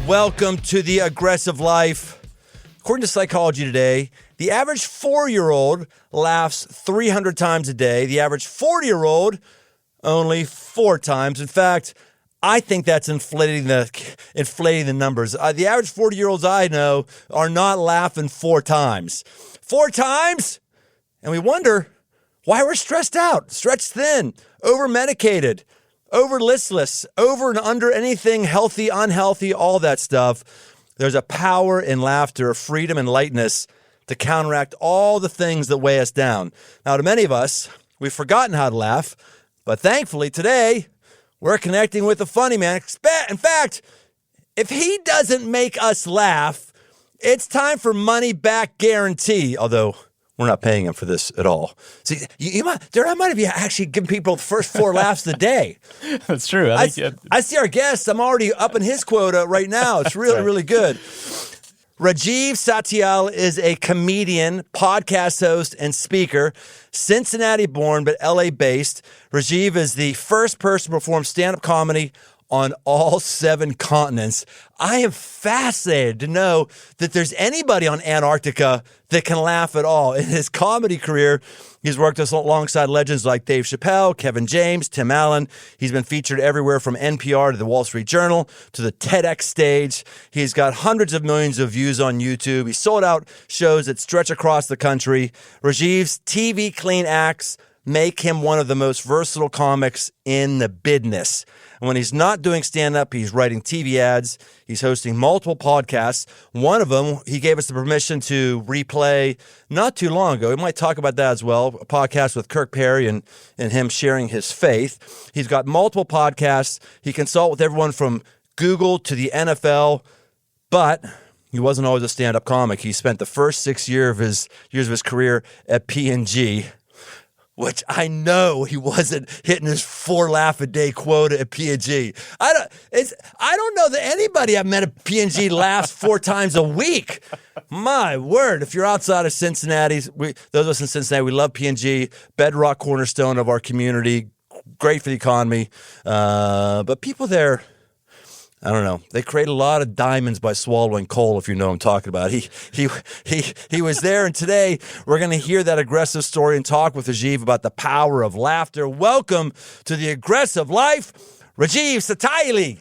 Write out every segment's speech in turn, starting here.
Welcome to the aggressive life. According to Psychology Today, the average 4-year-old laughs 300 times a day. The average 40-year-old only 4 times. In fact, I think that's inflating the numbers. The average 40-year-olds I know are not laughing 4 times. 4 times? And we wonder why we're stressed out, stretched thin, over-medicated, over-listless, over and under anything healthy, unhealthy, all that stuff. There's a power in laughter, freedom, and lightness to counteract all the things that weigh us down. Now, to many of us, we've forgotten how to laugh, but thankfully today, we're connecting with the funny man. In fact, if he doesn't make us laugh, it's time for money back guarantee, although we're not paying him for this at all. See, I might have actually given people the first 4 laughs a day. That's true. I see our guest. I'm already up in his quota right now. It's really, really good. Rajiv Satyal is a comedian, podcast host, and speaker. Cincinnati born, but LA based. Rajiv is the first person to perform stand-up comedy on all 7 continents. I am fascinated to know that there's anybody on Antarctica that can laugh at all. In his comedy career, he's worked alongside legends like Dave Chappelle, Kevin James, Tim Allen. He's been featured everywhere from NPR to the Wall Street Journal to the TEDx stage. He's got hundreds of millions of views on YouTube. He's sold out shows that stretch across the country. Rajiv's TV clean acts make him one of the most versatile comics in the business. And when he's not doing stand-up, he's writing TV ads. He's hosting multiple podcasts. One of them, he gave us the permission to replay not too long ago. We might talk about that as well, a podcast with Kirk Perry and him sharing his faith. He's got multiple podcasts. He consults with everyone from Google to the NFL, but he wasn't always a stand-up comic. He spent the first 6 years of his career at P&G, which I know he wasn't hitting his 4 laugh a day quota at P&G. I don't know that anybody I've met at P&G laughs 4 times a week. My word! If you're outside of Cincinnati, those of us in Cincinnati, we love P&G, bedrock cornerstone of our community, great for the economy. But people there, I don't know. They create a lot of diamonds by swallowing coal, if you know what I'm talking about. He was there, and today we're going to hear that aggressive story and talk with Rajiv about the power of laughter. Welcome to the aggressive life, Rajiv Satyal.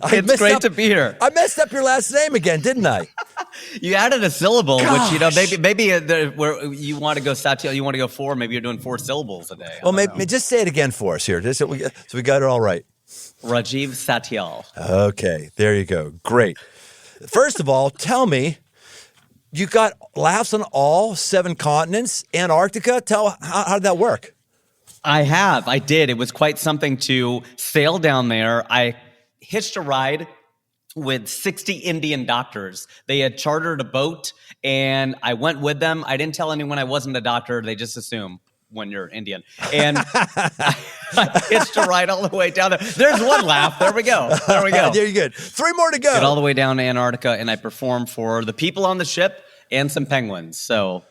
It's great to be here. I messed up your last name again, didn't I? You added a syllable, Gosh. which maybe where you want to go Satyal, you want to go 4. Maybe you're doing 4 syllables a day. Well, maybe just say it again for us here, so we got it all right. Rajiv Satyal. Okay, there you go. Great. First of all, tell me, you got laughs on all 7 continents, Antarctica. How did that work? I did. It was quite something to sail down there. I hitched a ride with 60 Indian doctors. They had chartered a boat, and I went with them. I didn't tell anyone I wasn't a doctor. They just assume when you're Indian. And I hitched a ride all the way down there. There's 1 laugh. There we go. There you go. 3 more to go. Get all the way down to Antarctica, and I performed for the people on the ship and some penguins. So,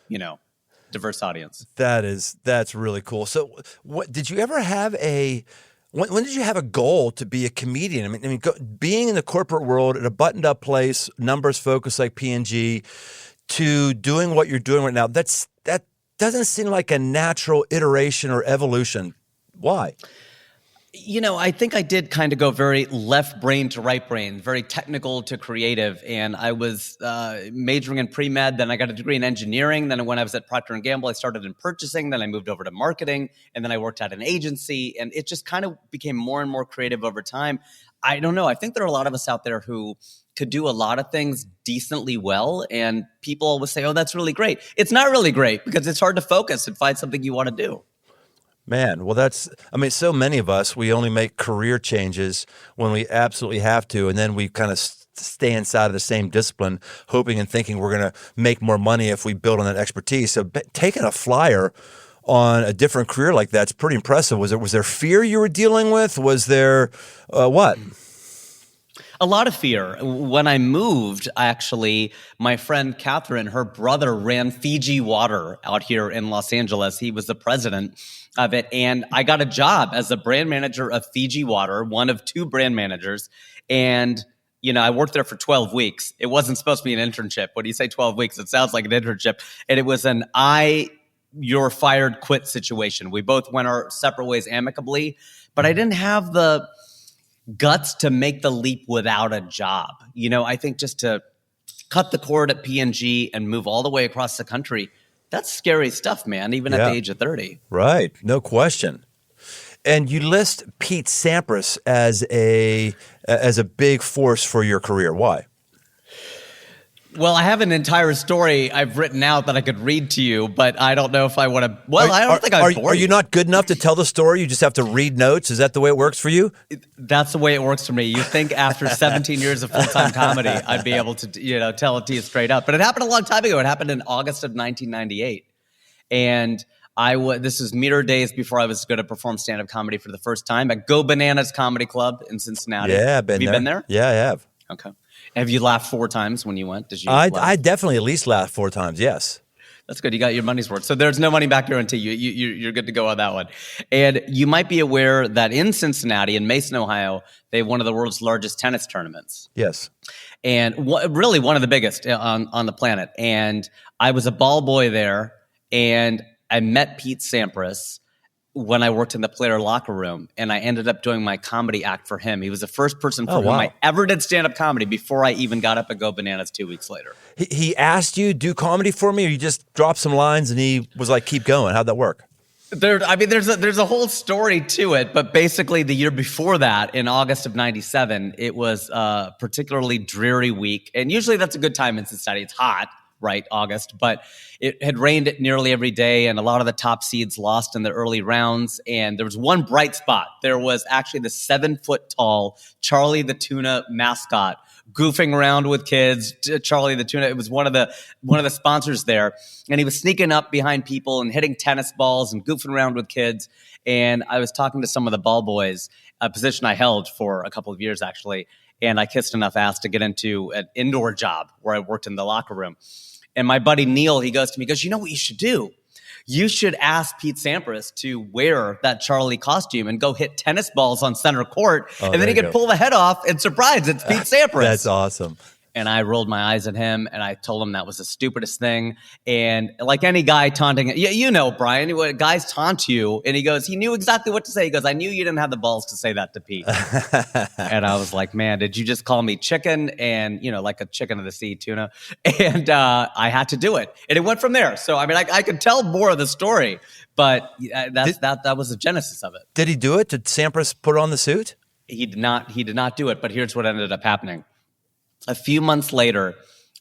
diverse audience. That's really cool. So what did you ever have when did you have a goal to be a comedian? I mean, being in the corporate world at a buttoned-up place, numbers focused like P&G, to doing what you're doing right now, that doesn't seem like a natural iteration or evolution. Why? I think I did kind of go very left brain to right brain, very technical to creative. And I was majoring in pre-med. Then I got a degree in engineering. Then when I was at Procter & Gamble, I started in purchasing. Then I moved over to marketing. And then I worked at an agency. And it just kind of became more and more creative over time. I don't know. I think there are a lot of us out there who could do a lot of things decently well. And people always say, oh, that's really great. It's not really great because it's hard to focus and find something you want to do. Man, well, so many of us, we only make career changes when we absolutely have to, and then we kind of stay inside of the same discipline, hoping and thinking we're going to make more money if we build on that expertise. So taking a flyer on a different career like that's pretty impressive. Was there fear you were dealing with? Was there what? A lot of fear. When I moved, actually, my friend Catherine, her brother ran Fiji Water out here in Los Angeles. He was the president of it. And I got a job as a brand manager of Fiji Water, one of 2 brand managers. And I worked there for 12 weeks. It wasn't supposed to be an internship. When you say 12 weeks, it sounds like an internship. And it was an you're fired, quit situation. We both went our separate ways amicably, but I didn't have the guts to make the leap without a job. I think just to cut the cord at P&G and move all the way across the country, that's scary stuff, man, even at the age of 30. Right. No question. And you list Pete Sampras as a big force for your career. Why? Well, I have an entire story I've written out that I could read to you, but I don't know if I want to. Well, I don't think I'm bored. Are you not good enough to tell the story? You just have to read notes? Is that the way it works for you? That's the way it works for me. You think after 17 years of full-time comedy, I'd be able to, tell it to you straight up. But it happened a long time ago. It happened in August of 1998. And this is mere days before I was going to perform stand-up comedy for the first time at Go Bananas Comedy Club in Cincinnati. Yeah, Have you been there? Yeah, I have. Okay. Have you laughed 4 times when you went? Did you? I definitely at least laughed 4 times. Yes. That's good. You got your money's worth. So there's no money back guarantee. You're good to go on that one. And you might be aware that in Cincinnati, in Mason, Ohio, they have one of the world's largest tennis tournaments. Yes. And really one of the biggest on the planet. And I was a ball boy there, and I met Pete Sampras when I worked in the player locker room, and I ended up doing my comedy act for him. He was the first person for whom I ever did stand-up comedy before I even got up at Go Bananas 2 weeks later. He asked you, do comedy for me, or you just dropped some lines and he was like, keep going? How'd that work? There's a whole story to it, but basically the year before that, in August of 97, it was a particularly dreary week. And usually that's a good time in Cincinnati. It's hot. Right, August, but it had rained nearly every day, and a lot of the top seeds lost in the early rounds. And there was one bright spot. There was actually the 7-foot-tall Charlie the Tuna mascot goofing around with kids. Charlie the Tuna, it was one of the sponsors there, and he was sneaking up behind people and hitting tennis balls and goofing around with kids. And I was talking to some of the ball boys, a position I held for a couple of years actually, and I kissed enough ass to get into an indoor job where I worked in the locker room. And my buddy Neil, he goes to me, he goes, you know what you should do? You should ask Pete Sampras to wear that Charlie costume and go hit tennis balls on center court. And then he could pull the head off and surprise, it's Pete Sampras. That's awesome. And I rolled my eyes at him, and I told him that was the stupidest thing. And like any guy taunting, Brian, guys taunt you. And he knew exactly what to say. He goes, I knew you didn't have the balls to say that to Pete. And I was like, man, did you just call me chicken? And, like a chicken of the sea, tuna. And I had to do it. And it went from there. So, I could tell more of the story, but that was the genesis of it. Did he do it? Did Sampras put on the suit? He did not do it, but here's what ended up happening. A few months later,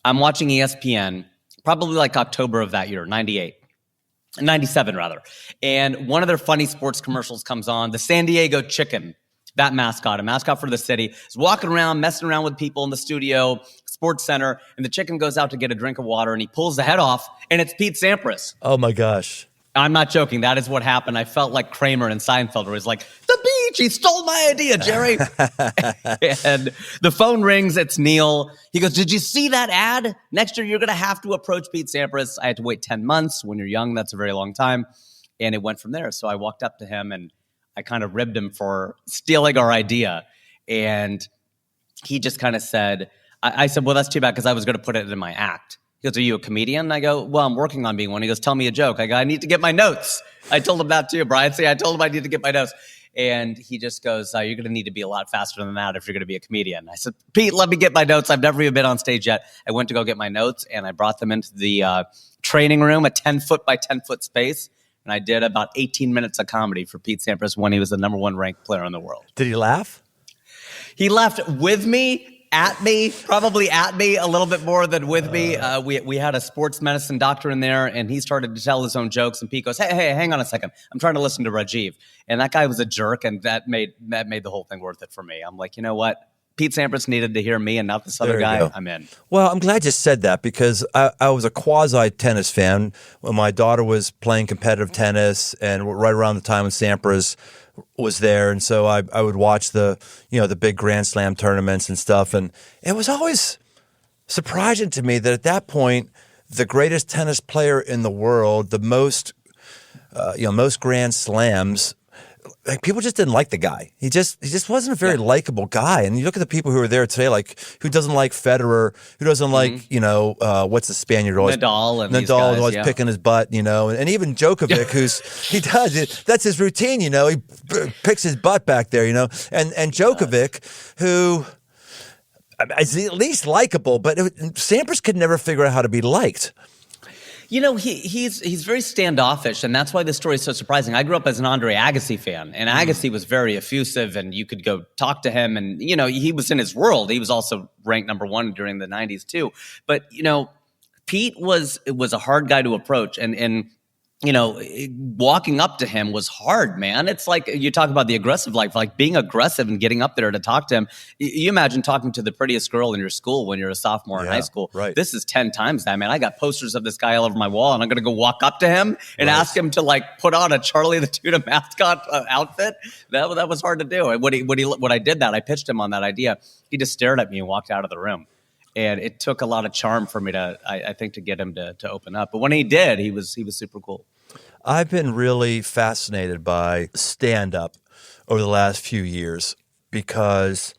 I'm watching ESPN, probably like October of that year, 97 rather. And one of their funny sports commercials comes on. The San Diego Chicken, that mascot, a mascot for the city, is walking around, messing around with people in the studio, Sports Center, and the chicken goes out to get a drink of water, and he pulls the head off, and it's Pete Sampras. Oh, my gosh. I'm not joking. That is what happened. I felt like Kramer in Seinfeld, where he's like, the beach, he stole my idea, Jerry. And the phone rings. It's Neil. He goes, did you see that ad? Next year, you're going to have to approach Pete Sampras. I had to wait 10 months. When you're young, that's a very long time. And it went from there. So I walked up to him, and I kind of ribbed him for stealing our idea. And he just kind of said, I said, well, that's too bad, because I was going to put it in my act. He goes, are you a comedian? I go, well, I'm working on being one. He goes, tell me a joke. I go, I need to get my notes. I told him that too, Brian. See, I told him I need to get my notes. And he just goes, you're going to need to be a lot faster than that if you're going to be a comedian. I said, Pete, let me get my notes. I've never even been on stage yet. I went to go get my notes, and I brought them into the training room, a 10-foot by 10-foot space. And I did about 18 minutes of comedy for Pete Sampras when he was the number 1 ranked player in the world. Did he laugh? He laughed with me. Probably at me a little bit more than with me. We had a sports medicine doctor in there, and he started to tell his own jokes, and Pete goes, hey, hang on a second. I'm trying to listen to Rajiv. And that guy was a jerk, and that made the whole thing worth it for me. I'm like, you know what? Pete Sampras needed to hear me and not this other guy. I'm in. Well, I'm glad you said that, because I was a quasi-tennis fan when my daughter was playing competitive tennis, and right around the time when Sampras was there, and so I would watch the big Grand Slam tournaments and stuff, and it was always surprising to me that at that point, the greatest tennis player in the world, the most Grand Slams, like people just didn't like the guy. He just wasn't a very likable guy. And you look at the people who are there today, like who doesn't like Federer, who doesn't like, what's the Spaniard always Nadal and these Nadal guys, always picking his butt, and even Djokovic, that's his routine, he picks his butt back there, and Djokovic, who is at least likable, but Sampras could never figure out how to be liked. He's very standoffish, and that's why this story is so surprising. I grew up as an Andre Agassi fan, and Agassi was very effusive, and you could go talk to him, and he was in his world. He was also ranked number 1 during the 90s too. But Pete was a hard guy to approach, and walking up to him was hard, man. It's like you talk about the aggressive life, like being aggressive and getting up there to talk to him. You imagine talking to the prettiest girl in your school when you're a sophomore in high school. Right. This is 10 times that, man. I got posters of this guy all over my wall, and I'm going to go walk up to him and ask him to put on a Charlie the Tuna mascot outfit. That was hard to do. And when I did that, I pitched him on that idea. He just stared at me and walked out of the room. And it took a lot of charm for me I think, to get him to open up. But when he did, he was super cool. I've been really fascinated by stand-up over the last few years because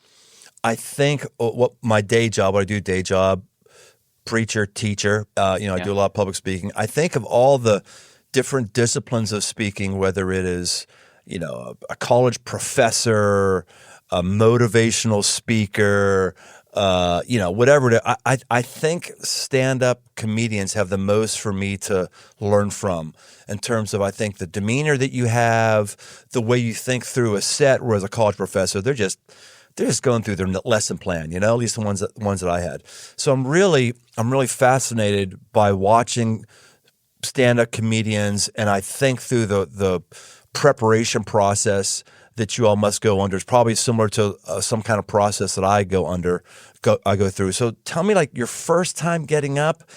I think what I do, preacher, teacher, I do a lot of public speaking. I think of all the different disciplines of speaking, whether it is, a college professor, a motivational speaker, whatever it is, I think stand-up comedians have the most for me to learn from in terms of, I think, the demeanor that you have, the way you think through a set, whereas a college professor, they're just going through their lesson plan, at least the ones that I had. So I'm really fascinated by watching stand-up comedians, and I think through the preparation process that you all must go under. It's probably similar to some kind of process that I go through. So tell me, your first time getting up,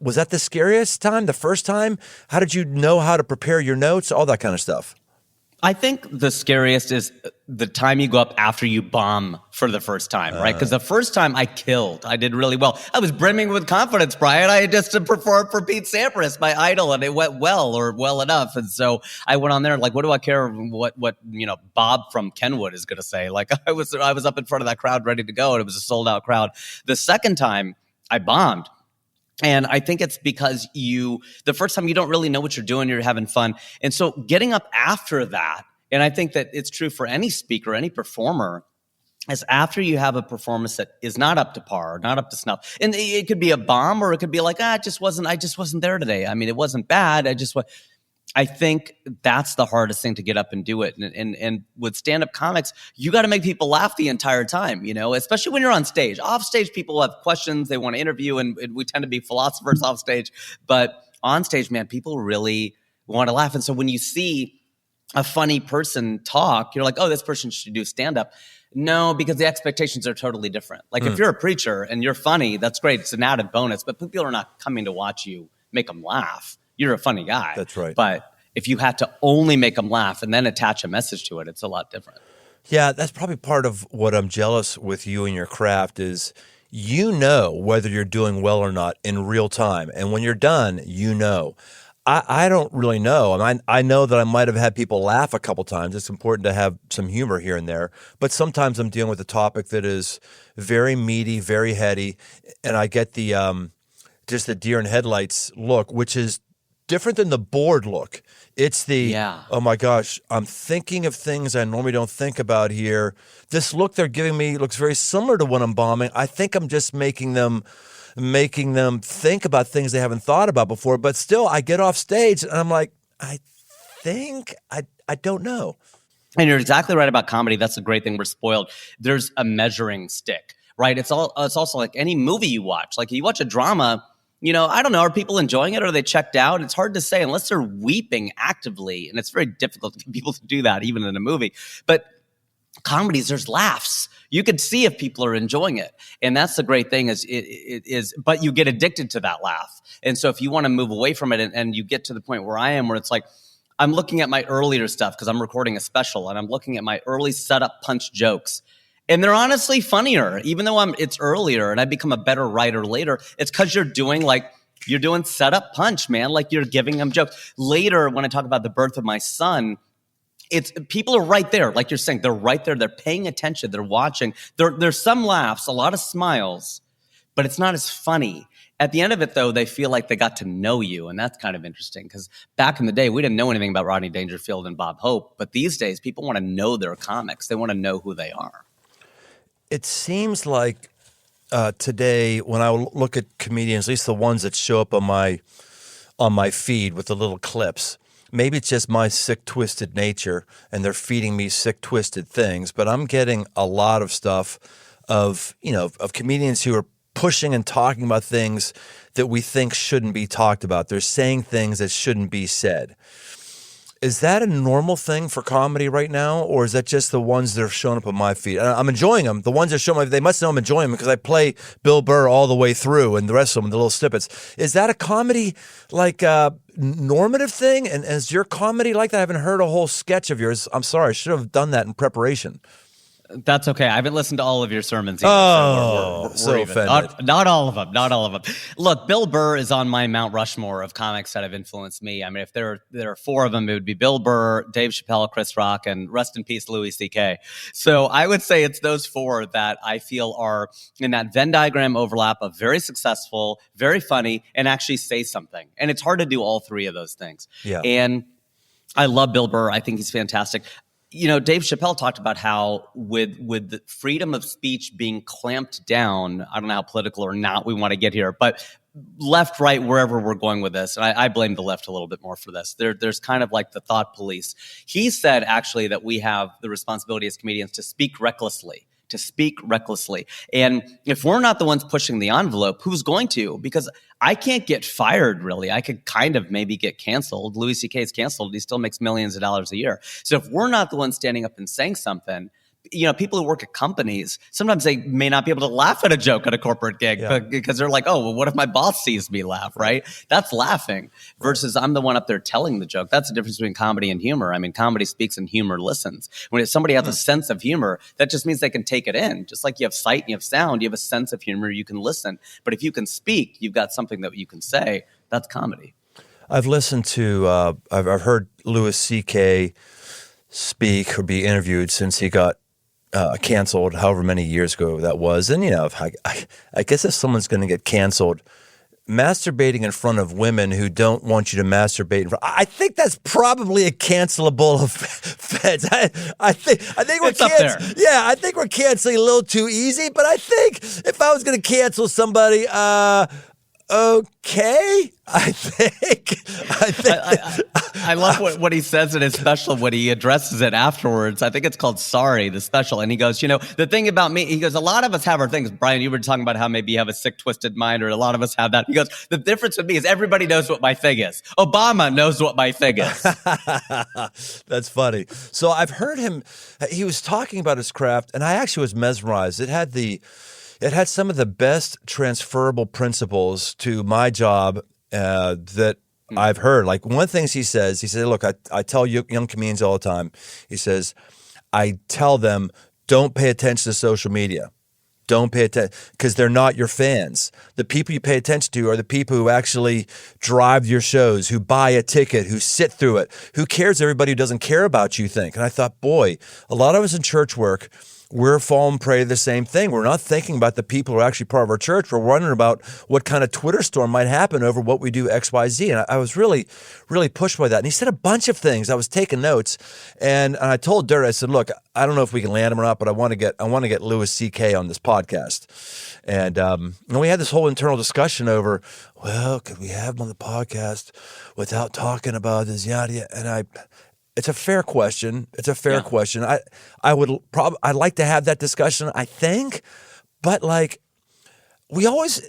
was that the scariest time? The first time? How did you know how to prepare your notes? All that kind of stuff. I think the scariest is the time you go up after you bomb for the first time, right? Because the first time I killed. I did really well. I was brimming with confidence, Brian. I had just performed for Pete Sampras, my idol, and it went well enough. And so I went on there, what do I care what Bob from Kenwood is going to say? I was up in front of that crowd ready to go, and it was a sold-out crowd. The second time, I bombed. And I think it's because the first time you don't really know what you're doing, you're having fun. And so getting up after that, and I think that it's true for any speaker, any performer, is after you have a performance that is not up to par, not up to snuff. And it could be a bomb, or it could be I just wasn't there today. I mean, it wasn't bad. I think that's the hardest thing, to get up and do it. And with stand-up comics, you got to make people laugh the entire time, especially when you're on stage. Off stage, people have questions they want to interview, and we tend to be philosophers off stage. But on stage, man, people really want to laugh. And so when you see a funny person talk, you're like, oh, this person should do stand-up. No, because the expectations are totally different. If you're a preacher and you're funny, that's great. It's an added bonus. But people are not coming to watch you make them laugh. You're a funny guy. That's right. But if you had to only make them laugh and then attach a message to it, it's a lot different. Yeah, that's probably part of what I'm jealous with you and your craft is whether you're doing well or not in real time. And when you're done, I don't really know. I know that I might have had people laugh a couple times. It's important to have some humor here and there. But sometimes I'm dealing with a topic that is very meaty, very heady, and I get the just the deer in headlights look, which is different than the bored look. It's the, oh my gosh, I'm thinking of things I normally don't think about here. This look they're giving me looks very similar to when I'm bombing. I think I'm just making them think about things they haven't thought about before. But still, I get off stage and I'm like, I don't know. And you're exactly right about comedy. That's the great thing. We're spoiled. There's a measuring stick, right? It's also like any movie you watch. You watch a drama, I don't know, are people enjoying it or are they checked out? It's hard to say unless they're weeping actively. And it's very difficult to get people to do that, even in a movie. But comedies, there's laughs. You could see if people are enjoying it. And that's the great thing but you get addicted to that laugh. And so if you want to move away from it and you get to the point where I am, where it's I'm looking at my earlier stuff because I'm recording a special and I'm looking at my early setup punch jokes. And they're honestly funnier, even though it's earlier and I become a better writer later. It's because you're doing setup punch, man. You're giving them jokes. Later, when I talk about the birth of my son, it's people are right there, like you're saying, they're right there, they're paying attention, they're watching. There's some laughs, a lot of smiles, but it's not as funny. At the end of it, though, they feel like they got to know you, and that's kind of interesting because back in the day, we didn't know anything about Rodney Dangerfield and Bob Hope, but these days, people want to know their comics. They want to know who they are. It seems like today, when I look at comedians, at least the ones that show up on my feed with the little clips, maybe it's just my sick, twisted nature, and they're feeding me sick, twisted things, but I'm getting a lot of stuff of comedians who are pushing and talking about things that we think shouldn't be talked about. They're saying things that shouldn't be said. Is that a normal thing for comedy right now, or is that just the ones that are showing up on my feed? I'm enjoying them. The ones that show me, they must know I'm enjoying them because I play Bill Burr all the way through, and the rest of them, the little snippets. Is that a comedy normative thing? And is your comedy like that? I haven't heard a whole sketch of yours. I'm sorry, I should have done that in preparation. That's okay. I haven't listened to all of your sermons either. Oh, so we're offended. Not all of them. Not all of them. Look, Bill Burr is on my Mount Rushmore of comics that have influenced me. I mean, if there are four of them, it would be Bill Burr, Dave Chappelle, Chris Rock, and rest in peace, Louis C.K. So I would say it's those four that I feel are in that Venn diagram overlap of very successful, very funny, and actually say something. And it's hard to do all three of those things. Yeah. And I love Bill Burr. I think he's fantastic. Dave Chappelle talked about how with the freedom of speech being clamped down, I don't know how political or not we want to get here, but left, right, wherever we're going with this, and I blame the left a little bit more for this. There's kind of like the thought police. He said actually that we have the responsibility as comedians to speak recklessly. And if we're not the ones pushing the envelope, who's going to? Because I can't get fired, really. I could kind of maybe get canceled. Louis C.K. is canceled. He still makes millions of dollars a year. So if we're not the ones standing up and saying something, people who work at companies, sometimes they may not be able to laugh at a joke at a corporate gig because they're like, oh, well, what if my boss sees me laugh, right? That's laughing versus I'm the one up there telling the joke. That's the difference between comedy and humor. I mean, comedy speaks and humor listens. When somebody has a sense of humor, that just means they can take it in. Just like you have sight and you have sound, you have a sense of humor, you can listen. But if you can speak, you've got something that you can say. That's comedy. I've listened to, I've heard Louis C.K. speak or be interviewed since he got canceled however many years ago that was. And, I guess if someone's going to get canceled, masturbating in front of women who don't want you to masturbate in front, I think that's probably a cancelable offense. I think we're I think we're canceling a little too easy, but I think if I was going to cancel somebody, okay. I love what he says in his special when he addresses it afterwards. I think it's called Sorry, the special. And he goes, the thing about me, he goes, a lot of us have our things. Brian, you were talking about how maybe you have a sick, twisted mind, or a lot of us have that. He goes, the difference with me is everybody knows what my thing is. Obama knows what my thing is. That's funny. So I've heard him, he was talking about his craft, and I actually was mesmerized. It had some of the best transferable principles to my job that I've heard. Like one of the things he said, look, I tell young comedians all the time, he says, I tell them, don't pay attention to social media. Don't pay attention because they're not your fans. The people you pay attention to are the people who actually drive your shows, who buy a ticket, who sit through it. Who cares everybody who doesn't care about you think? And I thought, boy, a lot of us in church work, we're falling prey to the same thing. We're not thinking about the people who are actually part of our church. We're wondering about what kind of Twitter storm might happen over what we do X, Y, Z. And I was really, really pushed by that. And he said a bunch of things. I was taking notes, and I told Dirt, I said, look, I don't know if we can land him or not, but I want to get Louis C.K. on this podcast. And we had this whole internal discussion over, well, could we have him on the podcast without talking about this yada? And it's a fair question. Question. I'd like to have that discussion, I think, but like we always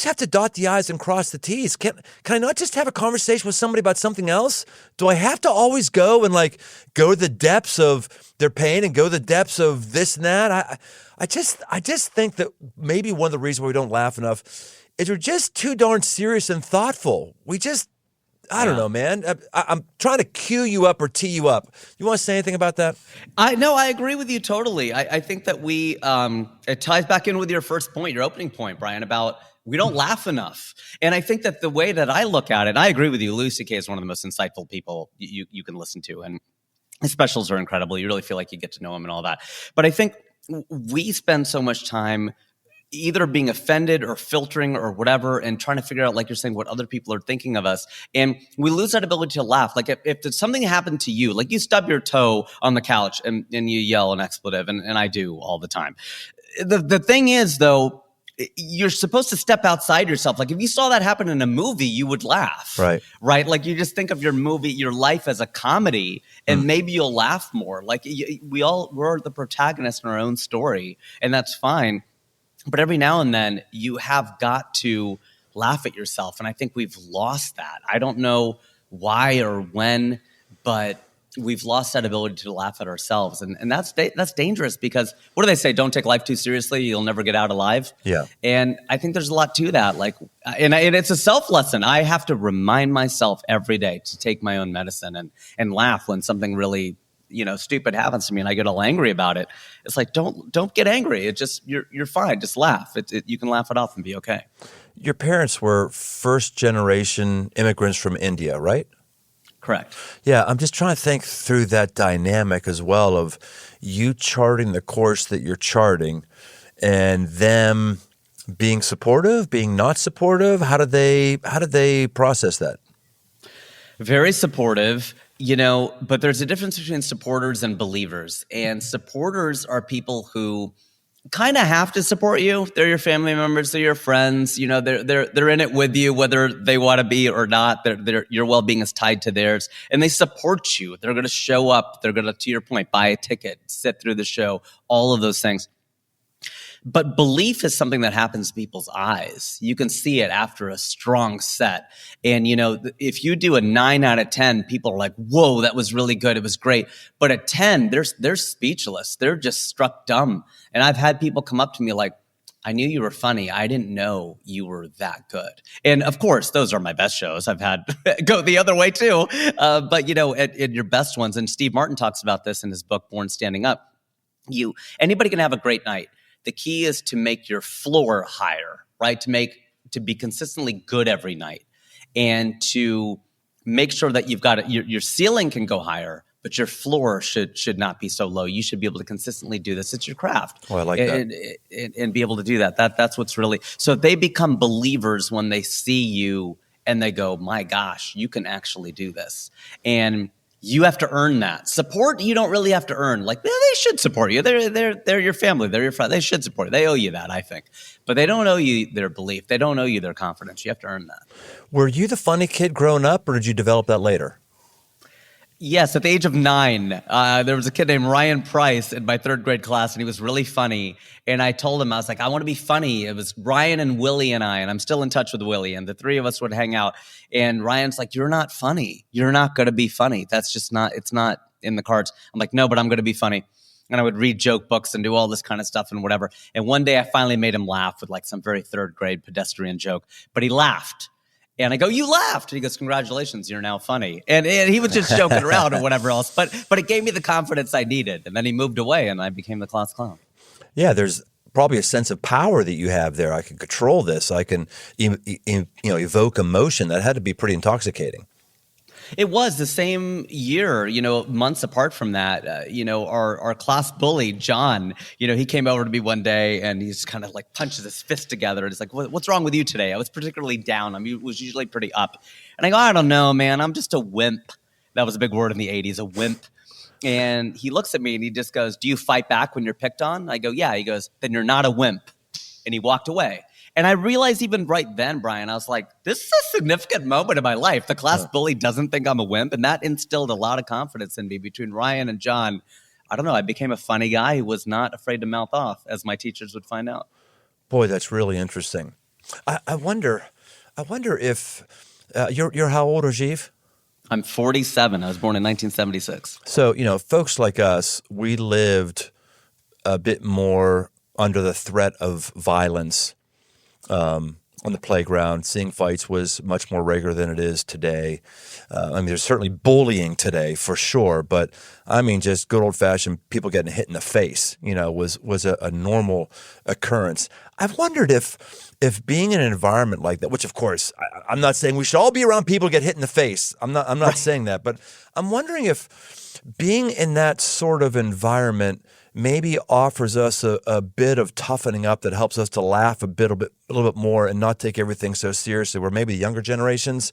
have to dot the I's and cross the T's. Can I not just have a conversation with somebody about something else? Do I have to always go to the depths of their pain and go to the depths of this and that? I just think that maybe one of the reasons why we don't laugh enough is we're just too darn serious and thoughtful. I don't know, man. I'm trying to cue you up or tee you up. You want to say anything about that? I agree with you totally. I think that it ties back in with your first point, your opening point, Brian, about we don't laugh enough. And I think that the way that I look at it, I agree with you, Louis C.K. is one of the most insightful people you can listen to. And His specials are incredible. You really feel like you get to know him and all that. But I think we spend so much time either being offended or filtering or whatever and trying to figure out, like you're saying, what other people are thinking of us. And we lose that ability to laugh. Like if something happened to you, like you stub your toe on the couch and you yell an expletive, and I do all the time. The thing is, though, you're supposed to step outside yourself. Like if you saw that happen in a movie, you would laugh. Right? Like you just think of your life as a comedy, and maybe you'll laugh more. Like we're the protagonist in our own story, and that's fine. But every now and then you have got to laugh at yourself. And I think we've lost that. I don't know why or when, but we've lost that ability to laugh at ourselves. And that's dangerous, because what do they say? Don't take life too seriously. You'll never get out alive. Yeah. And I think there's a lot to that. Like, and it's a self lesson. I have to remind myself every day to take my own medicine and laugh when something really, stupid happens to me and I get all angry about it. It's like, don't get angry. It just, you're fine. Just laugh. You can laugh it off and be okay. Your parents were first generation immigrants from India, right? Correct. Yeah. I'm just trying to think through that dynamic as well of you charting the course that you're charting and them being supportive, being not supportive. How did they process that? Very supportive. But there's a difference between supporters and believers. And supporters are people who kind of have to support you. They're your family members, they're your friends. They're in it with you, whether they want to be or not. Your well-being is tied to theirs, and they support you. They're going to show up. They're going to your point, buy a ticket, sit through the show, all of those things. But belief is something that happens to people's eyes. You can see it after a strong set. And, if you do a 9 out of 10, people are like, whoa, that was really good. It was great. But at 10, they're speechless. They're just struck dumb. And I've had people come up to me like, I knew you were funny. I didn't know you were that good. And of course, those are my best shows. I've had go the other way too. But, at your best ones, and Steve Martin talks about this in his book, Born Standing Up, anybody can have a great night. The key is to make your floor higher, right? To be consistently good every night, and to make sure that you've got it. Your ceiling can go higher, but your floor should not be so low. You should be able to consistently do this. It's your craft. Oh, I like that. And be able to do that. That's what's really, so they become believers when they see you and they go, my gosh, you can actually do this. And you have to earn that. Support, you don't really have to earn. Like, they should support you. They're your family. They're your friend. They should support you. They owe you that, I think. But they don't owe you their belief. They don't owe you their confidence. You have to earn that. Were you the funny kid growing up, or did you develop that later? Yes, at the age of 9, there was a kid named Ryan Price in my 3rd grade class, and he was really funny. And I told him, I was like, I want to be funny. It was Ryan and Willie and I, and I'm still in touch with Willie, and the 3 of us would hang out. And Ryan's like, you're not funny. You're not going to be funny. That's just not, it's not in the cards. I'm like, no, but I'm going to be funny. And I would read joke books and do all this kind of stuff and whatever. And one day I finally made him laugh with like some very 3rd grade pedestrian joke, but he laughed. And I go, you laughed. And he goes, congratulations, you're now funny. And he was just joking around or whatever else. But it gave me the confidence I needed. And then he moved away and I became the class clown. Yeah, there's probably a sense of power that you have there. I can control this. I can evoke emotion. That had to be pretty intoxicating. It was the same year, months apart from that, our class bully, John, he came over to me one day and he's kind of like punches his fist together. And he's like, what's wrong with you today? I was particularly down. I was usually pretty up. And I go, I don't know, man. I'm just a wimp. That was a big word in the 80s, a wimp. And he looks at me and he just goes, do you fight back when you're picked on? I go, yeah. He goes, then you're not a wimp. And he walked away. And I realized even right then, Brian, I was like, this is a significant moment in my life. The class bully doesn't think I'm a wimp. And that instilled a lot of confidence in me. Between Ryan and John, I don't know, I became a funny guy who was not afraid to mouth off, as my teachers would find out. Boy, that's really interesting. I wonder if you're how old, Rajiv? I'm 47. I was born in 1976. So, folks like us, we lived a bit more under the threat of violence on the playground. Seeing fights was much more regular than it is today. There's certainly bullying today for sure, but just good old-fashioned people getting hit in the face, was a normal occurrence. I've wondered if being in an environment like that, which of course I'm not saying we should all be around people who get hit in the face. I'm not saying that, but I'm wondering if being in that sort of environment maybe offers us a bit of toughening up that helps us to laugh a little bit more and not take everything so seriously, where maybe the younger generations,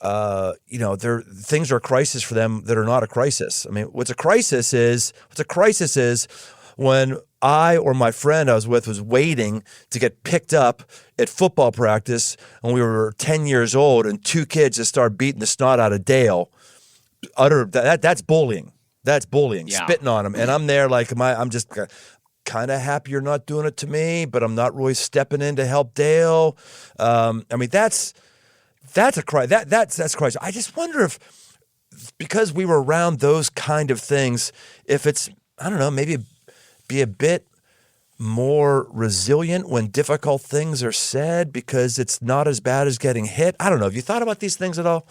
things are a crisis for them that are not a crisis. I mean, what's a crisis is when I or my friend I was with was waiting to get picked up at football practice when we were 10 years old and two kids just started beating the snot out of Dale. That's bullying. That's bullying, spitting on him. And I'm there like, I'm just kind of happy you're not doing it to me, but I'm not really stepping in to help Dale. That's a cry. That's crisis. I just wonder if, because we were around those kind of things, if it's, I don't know, maybe be a bit more resilient when difficult things are said because it's not as bad as getting hit. I don't know. Have you thought about these things at all?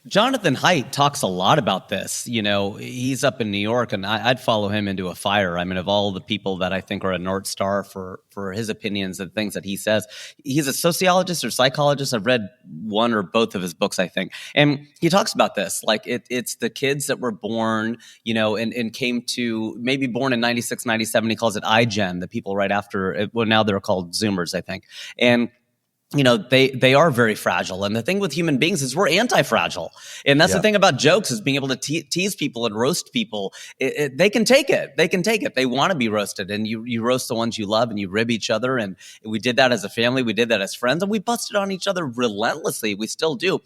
Jonathan Haidt talks a lot about this. You know, he's up in New York, and I'd follow him into a fire. I mean, of all the people that I think are a North Star for his opinions and things that he says, he's a sociologist or psychologist. I've read one or both of his books, I think. And he talks about this, like it's the kids that were born, you know, and came to maybe born in 96, 97. He calls it iGen, the people right after, well, now they're called Zoomers, I think. And you know, they are very fragile. And the thing with human beings is we're anti-fragile. And that's the thing about jokes, is being able to tease people and roast people. They can take it. They can take it. They want to be roasted. And you roast the ones you love and you rib each other. And we did that as a family. We did that as friends. And we busted on each other relentlessly. We still do.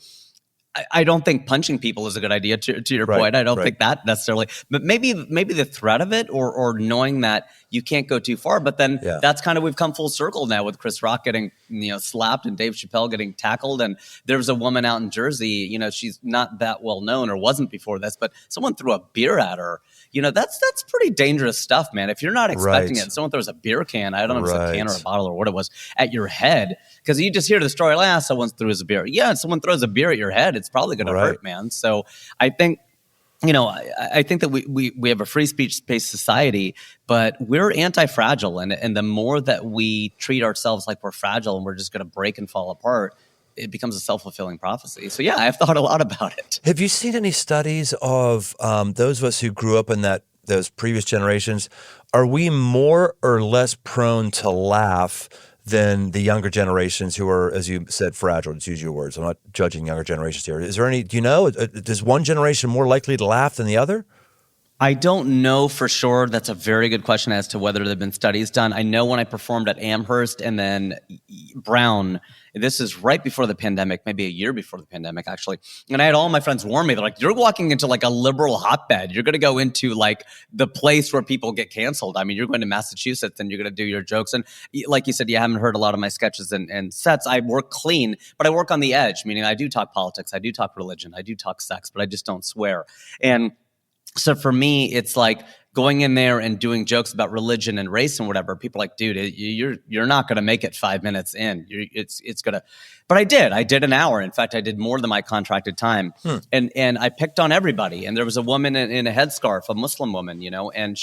I don't think punching people is a good idea, to your point. I don't think that necessarily. But maybe the threat of it or knowing that you can't go too far. But then that's kind of, we've come full circle now with Chris Rock getting, you know, slapped and Dave Chappelle getting tackled. And there was a woman out in Jersey, you know, she's not that well known or wasn't before this, but someone threw a beer at her. You know, that's pretty dangerous stuff, man. If you're not expecting it, someone throws a beer can, I don't know if it's a can or a bottle or what it was, at your head, because you just hear the story, like, someone threw a beer. Yeah, if someone throws a beer at your head, it's probably going to hurt, man. So I think, you know, I think that we have a free speech-based society, but we're anti-fragile. And the more that we treat ourselves like we're fragile and we're just going to break and fall apart, it becomes a self-fulfilling prophecy. So yeah, I've thought a lot about it. Have you seen any studies of those of us who grew up in those previous generations? Are we more or less prone to laugh than the younger generations who are, as you said, fragile? Let's use your words. I'm not judging younger generations here. Is there any, do you know, is one generation more likely to laugh than the other? I don't know for sure. That's a very good question as to whether there have been studies done. I know when I performed at Amherst and then Brown, this is right before the pandemic, maybe a year before the pandemic, actually. And I had all my friends warn me. They're like, you're walking into like a liberal hotbed. You're going to go into like the place where people get canceled. I mean, you're going to Massachusetts and you're going to do your jokes. And like you said, you haven't heard a lot of my sketches and sets. I work clean, but I work on the edge, meaning I do talk politics. I do talk religion. I do talk sex, but I just don't swear. And so for me, it's like going in there and doing jokes about religion and race and whatever. People are like, dude, you're not going to make it 5 minutes in. It's going to. But I did an hour. In fact, I did more than my contracted time. And I picked on everybody. And there was a woman in a headscarf, a Muslim woman, you know, and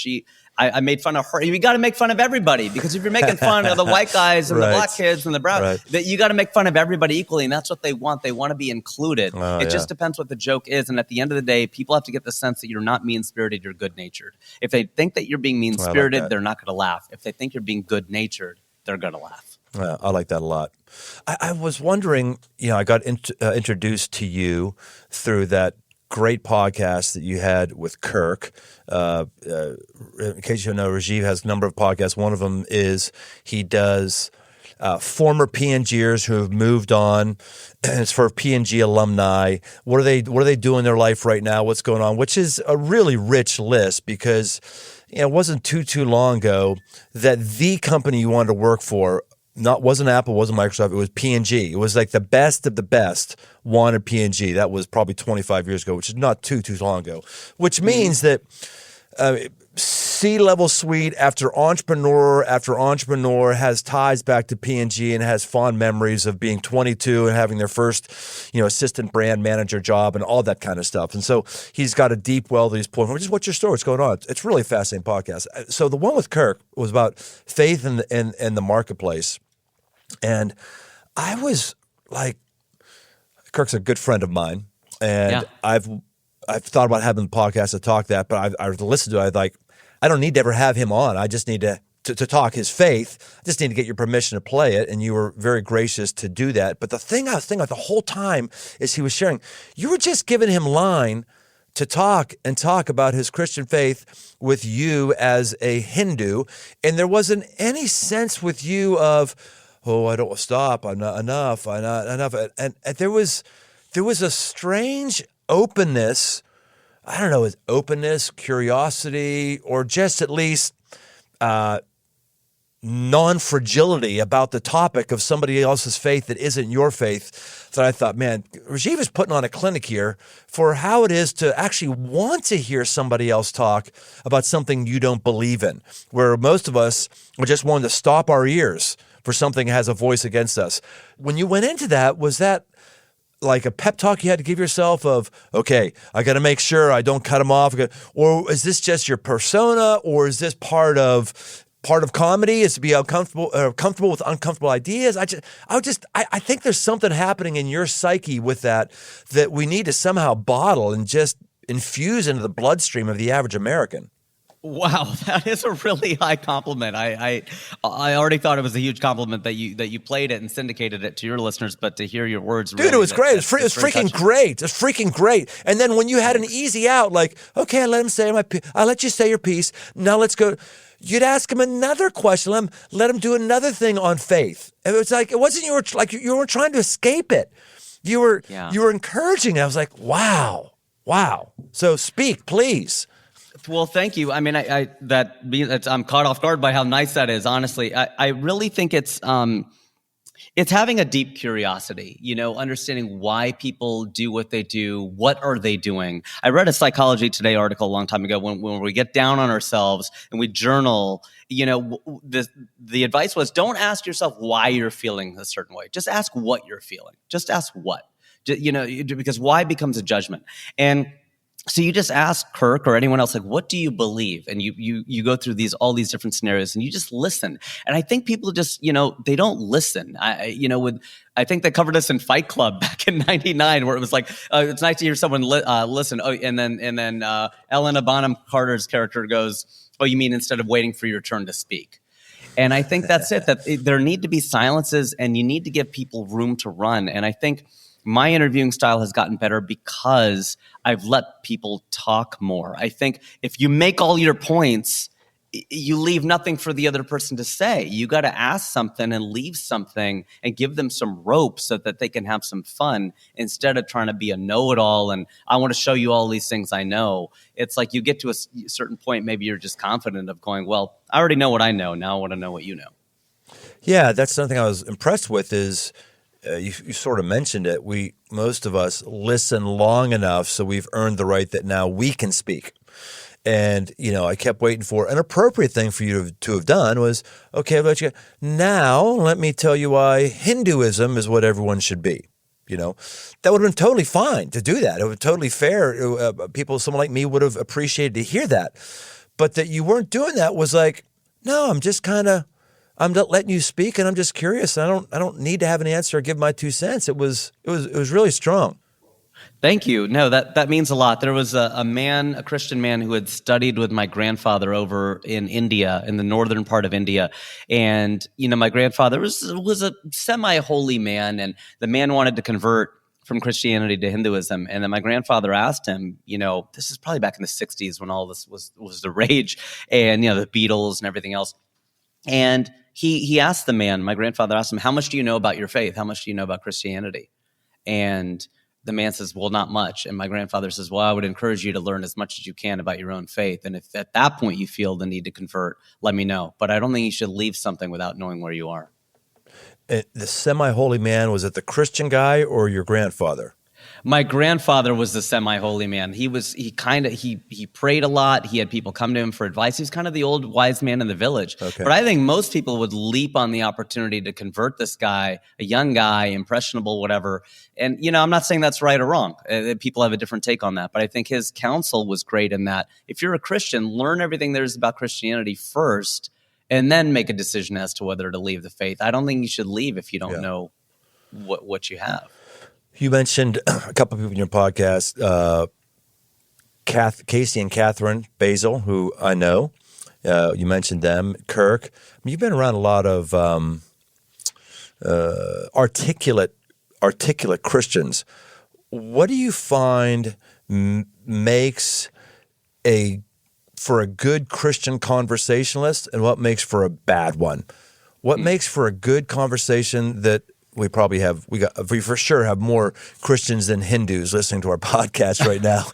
I made fun of her. You got to make fun of everybody, because if you're making fun of the white guys and the black kids and the brown, that you got to make fun of everybody equally. And that's what they want. They want to be included. It just depends what the joke is. And at the end of the day, people have to get the sense that you're not mean-spirited, you're good-natured. If they think that you're being mean-spirited, they're not going to laugh. If they think you're being good-natured, they're going to laugh. I like that a lot. I was wondering, you know, I got introduced to you through that great podcast that you had with Kirk. In case you don't know, Rajiv has a number of podcasts. One of them is he does former PNGers who have moved on. And it's for PNG alumni. What are they doing in their life right now? What's going on? Which is a really rich list, because it wasn't too long ago that the company you wanted to work for wasn't Apple, wasn't Microsoft, it was P&G. It was like the best of the best wanted P&G. That was probably 25 years ago, which is not too long ago. Which means that C-level suite after entrepreneur has ties back to P&G and has fond memories of being 22 and having their first, you know, assistant brand manager job and all that kind of stuff. And so he's got a deep well that he's pulling from. Just what's your story? What's going on? It's really a fascinating podcast. So the one with Kirk was about faith in the marketplace. And I was like, Kirk's a good friend of mine, and I've thought about having a podcast to talk that, but I've listened to it. I don't need to ever have him on. I just need to talk his faith. I just need to get your permission to play it. And you were very gracious to do that. But the thing I was thinking about the whole time is he was sharing, you were just giving him line to talk about his Christian faith with you as a Hindu. And there wasn't any sense with you of, oh, I don't stop. I'm not enough. And there was a strange openness. I don't know, is openness, curiosity, or just at least non-fragility about the topic of somebody else's faith that isn't your faith, that I thought, man, Rajiv is putting on a clinic here for how it is to actually want to hear somebody else talk about something you don't believe in, where most of us are just wanting to stop our ears for something that has a voice against us. When you went into that, was that like a pep talk you had to give yourself of, okay, I got to make sure I don't cut him off, or is this just your persona, or is this part of comedy is to be comfortable with uncomfortable ideas? I think there's something happening in your psyche with that we need to somehow bottle and just infuse into the bloodstream of the average American. Wow, that is a really high compliment. I already thought it was a huge compliment that you played it and syndicated it to your listeners, but to hear your words, dude, it was great. It was freaking great. It was freaking great. And then when you had an easy out, like, okay, I let you say your piece. Now let's go. You'd ask him another question. Let him do another thing on faith. And it was like, it wasn't you were trying to escape it. You were encouraging it. I was like, wow. So speak, please. Well, thank you. I mean, I'm caught off guard by how nice that is. Honestly, I really think it's having a deep curiosity, understanding why people do what they do. What are they doing? I read a Psychology Today article a long time ago when we get down on ourselves and we journal, the advice was, don't ask yourself why you're feeling a certain way. Just ask what you're feeling. Just ask what, because why becomes a judgment. And so you just ask Kirk or anyone else, like, what do you believe? And you go through all these different scenarios and you just listen. And I think people just, they don't listen. I think they covered us in Fight Club back in '99, where it was like, it's nice to hear someone listen. Oh, and then Helena Bonham Carter's character goes, oh, you mean instead of waiting for your turn to speak? And I think that's it, there need to be silences and you need to give people room to run. And I think my interviewing style has gotten better because I've let people talk more. I think if you make all your points, you leave nothing for the other person to say. You got to ask something and leave something and give them some rope so that they can have some fun instead of trying to be a know-it-all and I want to show you all these things I know. It's like you get to a certain point, maybe you're just confident of going, well, I already know what I know. Now I want to know what you know. Yeah, that's something I was impressed with is you sort of mentioned it. Most of us listen long enough so we've earned the right that now we can speak. And, I kept waiting for an appropriate thing for you to have done was, okay, now let me tell you why Hinduism is what everyone should be. That would have been totally fine to do that. It was totally fair. Someone like me would have appreciated to hear that. But that you weren't doing that was like, no, I'm not letting you speak, and I'm just curious. I don't need to have an answer or give my 2 cents. It was really strong. Thank you. No, that means a lot. There was a Christian man who had studied with my grandfather over in India, in the northern part of India. And, my grandfather was a semi-holy man, and the man wanted to convert from Christianity to Hinduism. And then my grandfather asked him, this is probably back in the 60s when all this was the rage, and, the Beatles and everything else. And he asked the man, my grandfather asked him, how much do you know about your faith? How much do you know about Christianity? And the man says, well, not much. And my grandfather says, well, I would encourage you to learn as much as you can about your own faith. And if at that point you feel the need to convert, let me know. But I don't think you should leave something without knowing where you are. The semi-holy man, was it the Christian guy or your grandfather? My grandfather was the semi-holy man. He prayed a lot. He had people come to him for advice. He was kind of the old wise man in the village. Okay. But I think most people would leap on the opportunity to convert this guy, a young guy, impressionable, whatever. And, I'm not saying that's right or wrong. People have a different take on that. But I think his counsel was great in that if you're a Christian, learn everything there is about Christianity first and then make a decision as to whether to leave the faith. I don't think you should leave if you don't know what you have. You mentioned a couple of people in your podcast Casey and Catherine Basil, who I know. You mentioned them. Kirk. I mean, you've been around a lot of articulate Christians. What do you find makes for a good Christian conversationalist, and what makes for a bad one? What makes for a good conversation that we for sure have more Christians than Hindus listening to our podcast right now,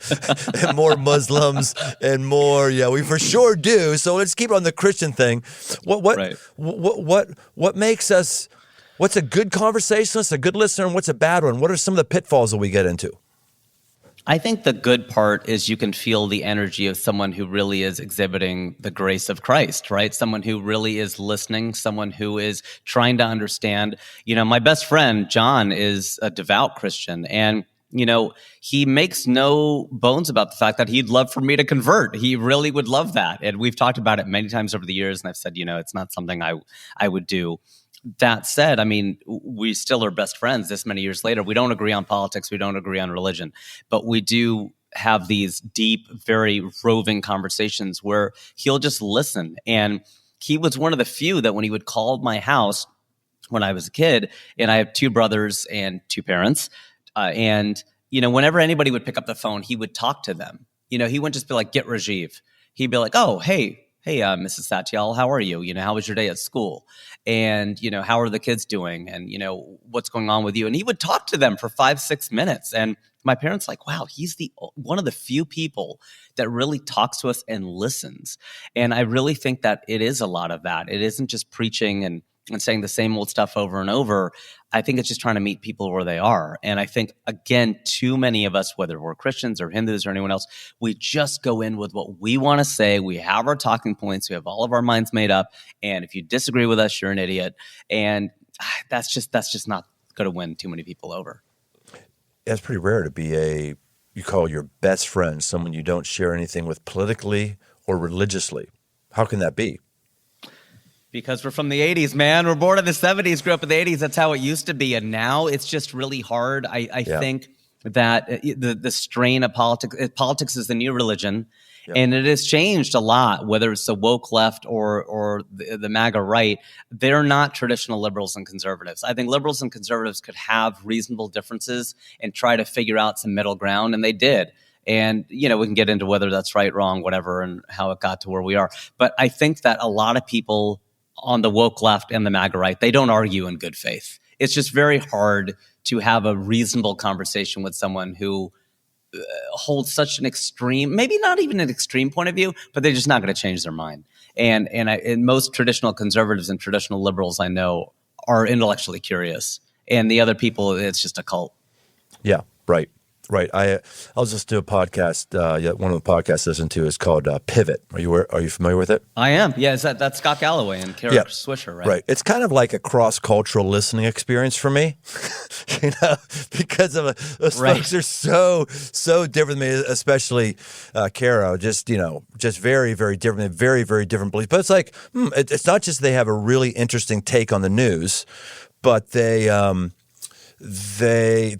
and more Muslims and more, we for sure do. So let's keep it on the Christian thing. What makes us, what's a good conversationalist, a good listener, and what's a bad one? What are some of the pitfalls that we get into? I think the good part is you can feel the energy of someone who really is exhibiting the grace of Christ, right? Someone who really is listening, someone who is trying to understand. My best friend, John, is a devout Christian, and he makes no bones about the fact that he'd love for me to convert. He really would love that. And we've talked about it many times over the years, and I've said, it's not something I would do. That said, I mean, we still are best friends this many years later. We don't agree on politics. We don't agree on religion. But we do have these deep, very roving conversations where he'll just listen. And he was one of the few that when he would call my house when I was a kid, and I have 2 brothers and 2 parents, and whenever anybody would pick up the phone, he would talk to them. He wouldn't just be like, "Get Rajiv." He'd be like, "Oh, hey, Mrs. Satyal, how are you? How was your day at school? And, how are the kids doing? And, what's going on with you?" And he would talk to them for 5-6 minutes. And my parents like, wow, he's one of the few people that really talks to us and listens. And I really think that it is a lot of that. It isn't just preaching and saying the same old stuff over and over. I think it's just trying to meet people where they are. And I think, again, too many of us, whether we're Christians or Hindus or anyone else, we just go in with what we want to say. We have our talking points. We have all of our minds made up. And if you disagree with us, you're an idiot. And that's just not going to win too many people over. It's pretty rare to be you call your best friend someone you don't share anything with politically or religiously. How can that be? Because we're from the 80s, man. We're born in the 70s, grew up in the 80s. That's how it used to be. And now it's just really hard. I think that the strain of politics is the new religion. Yep. And it has changed a lot, whether it's the woke left or the MAGA right. They're not traditional liberals and conservatives. I think liberals and conservatives could have reasonable differences and try to figure out some middle ground, and they did. And, we can get into whether that's right, wrong, whatever, and how it got to where we are. But I think that a lot of people on the woke left and the MAGA right, they don't argue in good faith. It's just very hard to have a reasonable conversation with someone who holds such an extreme, maybe not even an extreme point of view, but they're just not going to change their mind. And most traditional conservatives and traditional liberals I know are intellectually curious. And the other people, it's just a cult. Yeah, right. Right. I was just do a podcast. One of the podcasts I listen to is called Pivot. Are you familiar with it? I am. Yeah, that's Scott Galloway and Kara Swisher, right? Right. It's kind of like a cross-cultural listening experience for me, because of those folks are so different than me, especially Kara. Just very, very different, very, very different beliefs. But it's like it's not just they have a really interesting take on the news, but they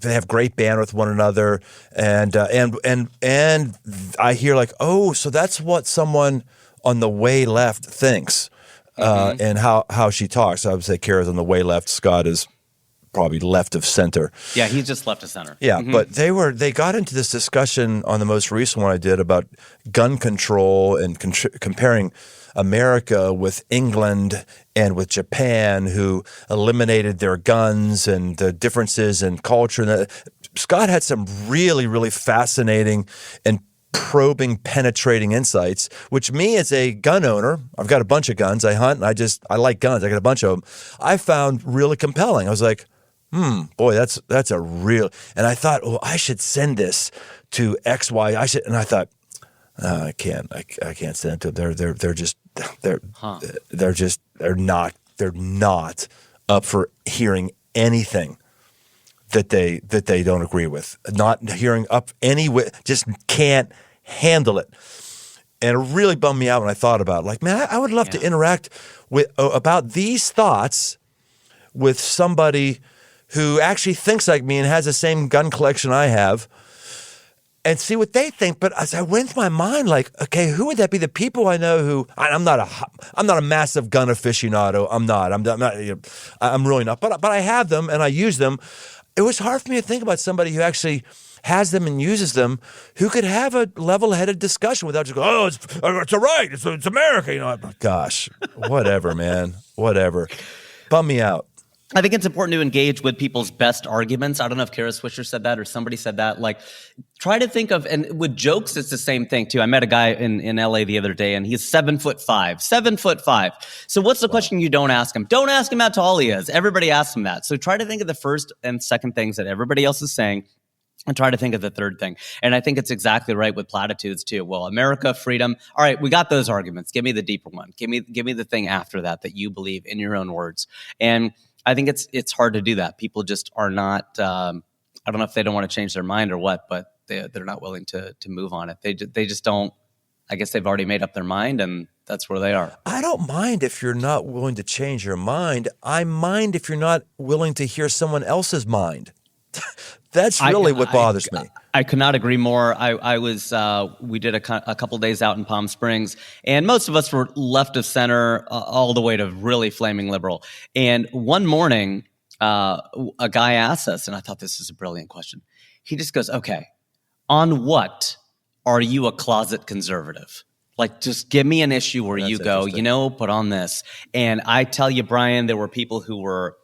have great band with one another, and I hear like, oh, so that's what someone on the way left thinks, and how she talks. I would say Kara's on the way left. Scott is probably left of center. Yeah, he's just left of center. Yeah, but they got into this discussion on the most recent one I did about gun control and comparing America with England and with Japan, who eliminated their guns, and the differences in culture. And Scott had some really, really fascinating and probing, penetrating insights, which me as a gun owner, I've got a bunch of guns, I hunt, and I like guns, I got a bunch of them, I found really compelling. I was like, boy, that's a real, and I thought, oh, I should send this to X, Y, and I thought, I can't send it to them. They're not up for hearing anything that they don't agree with. Not hearing up just can't handle it. And it really bummed me out when I thought about it. Like, man, I would love to interact with about these thoughts with somebody who actually thinks like me and has the same gun collection I have. and see what they think. But as I went through my mind, like, okay, who would that be? The people I know who I'm not a massive gun aficionado. I'm not. I'm really not. But I have them and I use them. It was hard for me to think about somebody who actually has them and uses them, who could have a level-headed discussion without just going, oh, it's a right, it's America. Gosh, whatever, man, whatever. Bum me out. I think it's important to engage with people's best arguments. I don't know if Kara Swisher said that or somebody said that. Like, try to think of, and with jokes, it's the same thing too. I met a guy in LA the other day, and he's 7'5", 7'5". So what's the question you don't ask him? Don't ask him how tall he is. Everybody asks him that. So try to think of the first and second things that everybody else is saying, and try to think of the third thing. And I think it's exactly right with platitudes too. Well, America, freedom. All right, we got those arguments. Give me the deeper one. Give me the thing after that you believe in your own words. And I think it's hard to do that. People just are not. I don't know if they don't want to change their mind or what, but they're not willing to move on it. They just don't. I guess they've already made up their mind, and that's where they are. I don't mind if you're not willing to change your mind. I mind if you're not willing to hear someone else's mind. That's really what bothers me. I could not agree more. I was we did a couple days out in Palm Springs, and most of us were left of center all the way to really flaming liberal. And one morning, a guy asked us, and I thought this is a brilliant question. He just goes, "Okay, on what are you a closet conservative? Like, just give me an issue where you go, put on this." And I tell you, Brian, there were people who were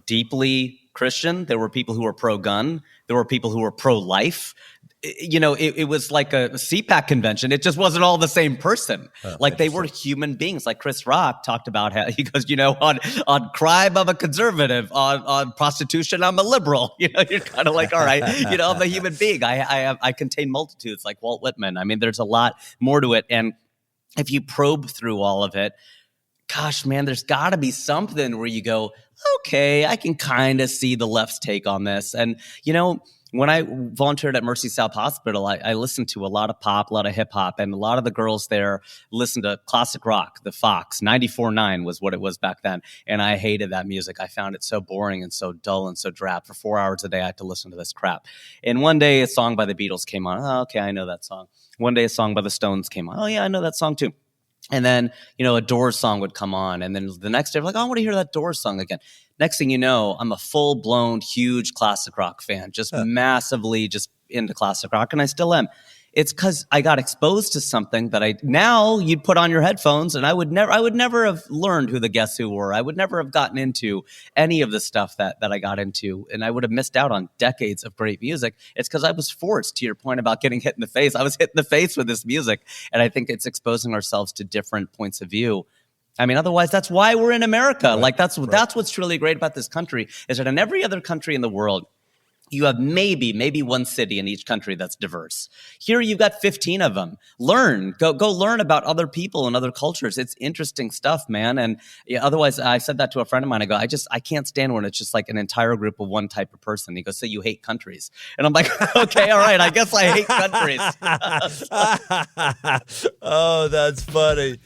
deeply Christian. There were people who were pro-gun. There were people who were pro-life. It was like a CPAC convention. It just wasn't all the same person. Like, they were human beings. Like Chris Rock talked about how he goes, on crime, I'm a conservative. On prostitution, I'm a liberal. You're kind of like, all right, I'm a human being. I contain multitudes, like Walt Whitman. I mean, there's a lot more to it. And if you probe through all of it, gosh, man, there's got to be something where you go, okay, I can kind of see the left's take on this. And, when I volunteered at Mercy South Hospital, I listened to a lot of pop, a lot of hip hop, and a lot of the girls there listened to classic rock, the Fox. 94.9 was what it was back then. And I hated that music. I found it so boring and so dull and so drab. For 4 hours a day, I had to listen to this crap. And one day, a song by the Beatles came on. Oh, okay, I know that song. One day, a song by the Stones came on. Oh, yeah, I know that song too. And then, a Doors song would come on. And then the next day, I'm like, oh, I want to hear that Doors song again. Next thing you know, I'm a full-blown, huge classic rock fan, just massively just into classic rock, and I still am. It's because I got exposed to something that now you'd put on your headphones, and I would never have learned who the Guess Who were. I would never have gotten into any of the stuff that I got into, and I would have missed out on decades of great music. It's because I was forced, to your point about getting hit in the face. I was hit in the face with this music, and I think it's exposing ourselves to different points of view. I mean, otherwise, that's why we're in America. Right, like, that's what's really great about this country, is that in every other country in the world, you have maybe one city in each country that's diverse. Here, you've got 15 of them. Go learn about other people and other cultures. It's interesting stuff, man. And otherwise, I said that to a friend of mine. I go, I can't stand when it's just like an entire group of one type of person. He goes, so you hate countries? And I'm like, okay, all right, I guess I hate countries. Oh, that's funny.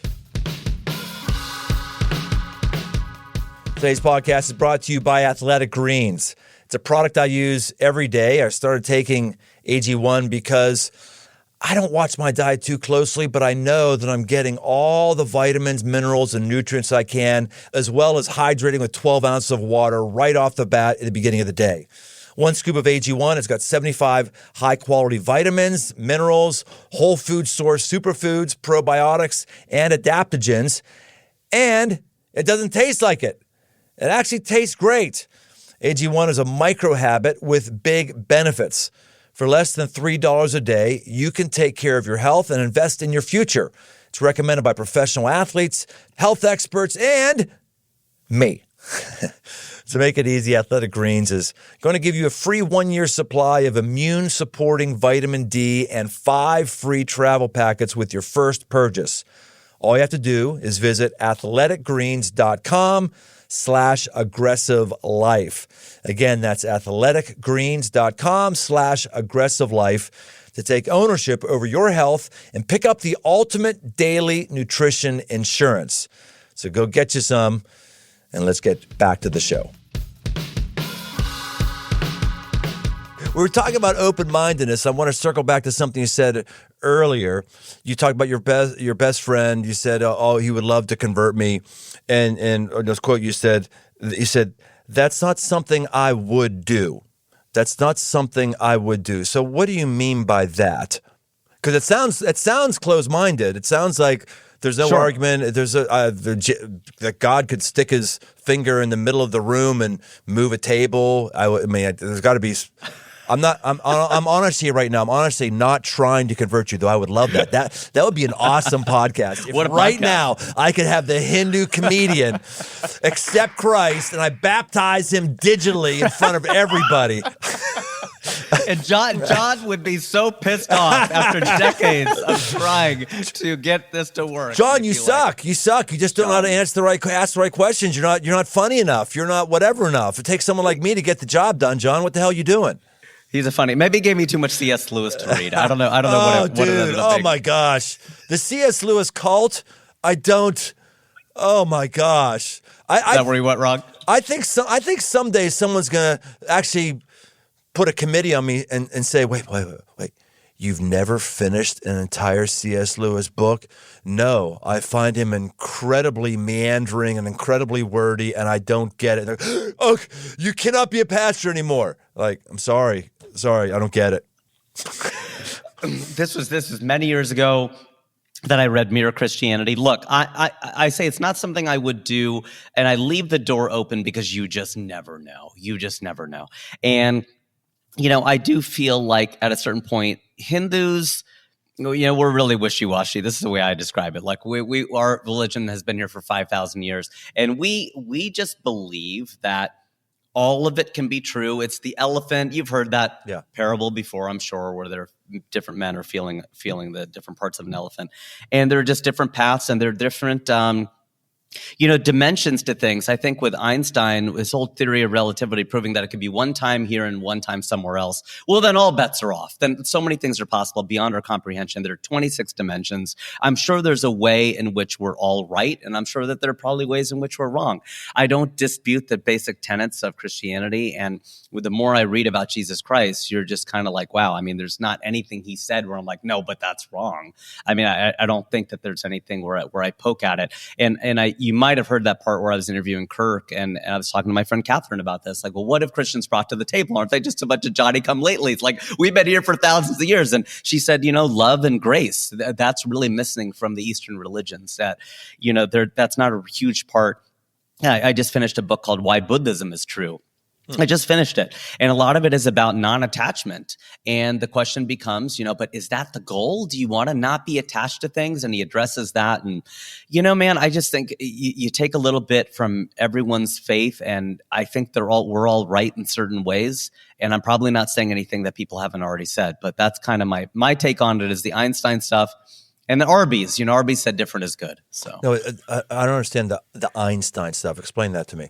Today's podcast is brought to you by Athletic Greens. It's a product I use every day. I started taking AG1 because I don't watch my diet too closely, but I know that I'm getting all the vitamins, minerals, and nutrients I can, as well as hydrating with 12 ounces of water right off the bat at the beginning of the day. One scoop of AG1 has got 75 high-quality vitamins, minerals, whole food source superfoods, probiotics, and adaptogens. And it doesn't taste like it. It actually tastes great. AG1 is a micro habit with big benefits. For less than $3 a day, you can take care of your health and invest in your future. It's recommended by professional athletes, health experts, and me. To make it easy, Athletic Greens is going to give you a free 1-year supply of immune-supporting vitamin D and 5 free travel packets with your first purchase. All you have to do is visit athleticgreens.com/aggressive life. Again, that's athleticgreens.com/aggressive life to take ownership over your health and pick up the ultimate daily nutrition insurance. So go get you some, and let's get back to the show. We're talking about open-mindedness. I want to circle back to something you said earlier. You talked about your best friend. You said, "Oh, he would love to convert me," and this quote you said, "That's not something I would do. That's not something I would do." So, what do you mean by that? Because it sounds closed-minded. It sounds like there's no argument. There's that God could stick his finger in the middle of the room and move a table. I mean, there's got to be. I'm honestly right now. I'm honestly not trying to convert you, though. I would love that. That would be an awesome podcast. If right now I could have the Hindu comedian accept Christ and I baptize him digitally in front of everybody. And John would be so pissed off after decades of trying to get this to work. John, you suck. You suck. You just don't know how to ask the right questions. You're not funny enough. You're not whatever enough. It takes someone like me to get the job done. John, what the hell are you doing? He's a funny. Maybe he gave me too much C.S. Lewis to read. I don't know. What it ended up being. My gosh, the C.S. Lewis cult. I don't. Oh my gosh. Is that where he went wrong? I think someday someone's gonna actually put a committee on me and say, wait. You've never finished an entire C.S. Lewis book? No, I find him incredibly meandering and incredibly wordy, and I don't get it. Like, oh, you cannot be a pastor anymore. Like, I'm sorry, I don't get it. This was many years ago that I read Mere Christianity. Look, I say it's not something I would do, and I leave the door open because you just never know. You just never know. And I do feel like at a certain point, Hindus, we're really wishy-washy. This is the way I describe it. Like our religion has been here for 5,000 years, and we just believe that all of it can be true. It's the elephant. You've heard that parable before, I'm sure, where there are different men are feeling the different parts of an elephant, and there are just different paths, and there are different dimensions to things. I think with Einstein, his whole theory of relativity proving that it could be one time here and one time somewhere else, well, then all bets are off. Then so many things are possible beyond our comprehension. There are 26 dimensions. I'm sure there's a way in which we're all right, and I'm sure that there are probably ways in which we're wrong. I don't dispute the basic tenets of Christianity, and with the more I read about Jesus Christ, you're just kind of like, wow, I mean, there's not anything he said where I'm like, no, but that's wrong. I mean, I don't think that there's anything where I poke at it. And you might have heard that part where I was interviewing Kirk, and I was talking to my friend Catherine about this. Like, well, what have Christians brought to the table? Aren't they just a bunch of Johnny-come-latelys? Like, we've been here for thousands of years. And she said, love and grace. That's really missing from the Eastern religions. That, that's not a huge part. I just finished a book called Why Buddhism is True. I just finished it. And a lot of it is about non-attachment. And the question becomes, but is that the goal? Do you want to not be attached to things? And he addresses that. And, man, I just think you take a little bit from everyone's faith. And I think we're all right in certain ways. And I'm probably not saying anything that people haven't already said. But that's kind of my take on it is the Einstein stuff. And the Arby's, Arby's said different is good. So no, I don't understand the Einstein stuff. Explain that to me.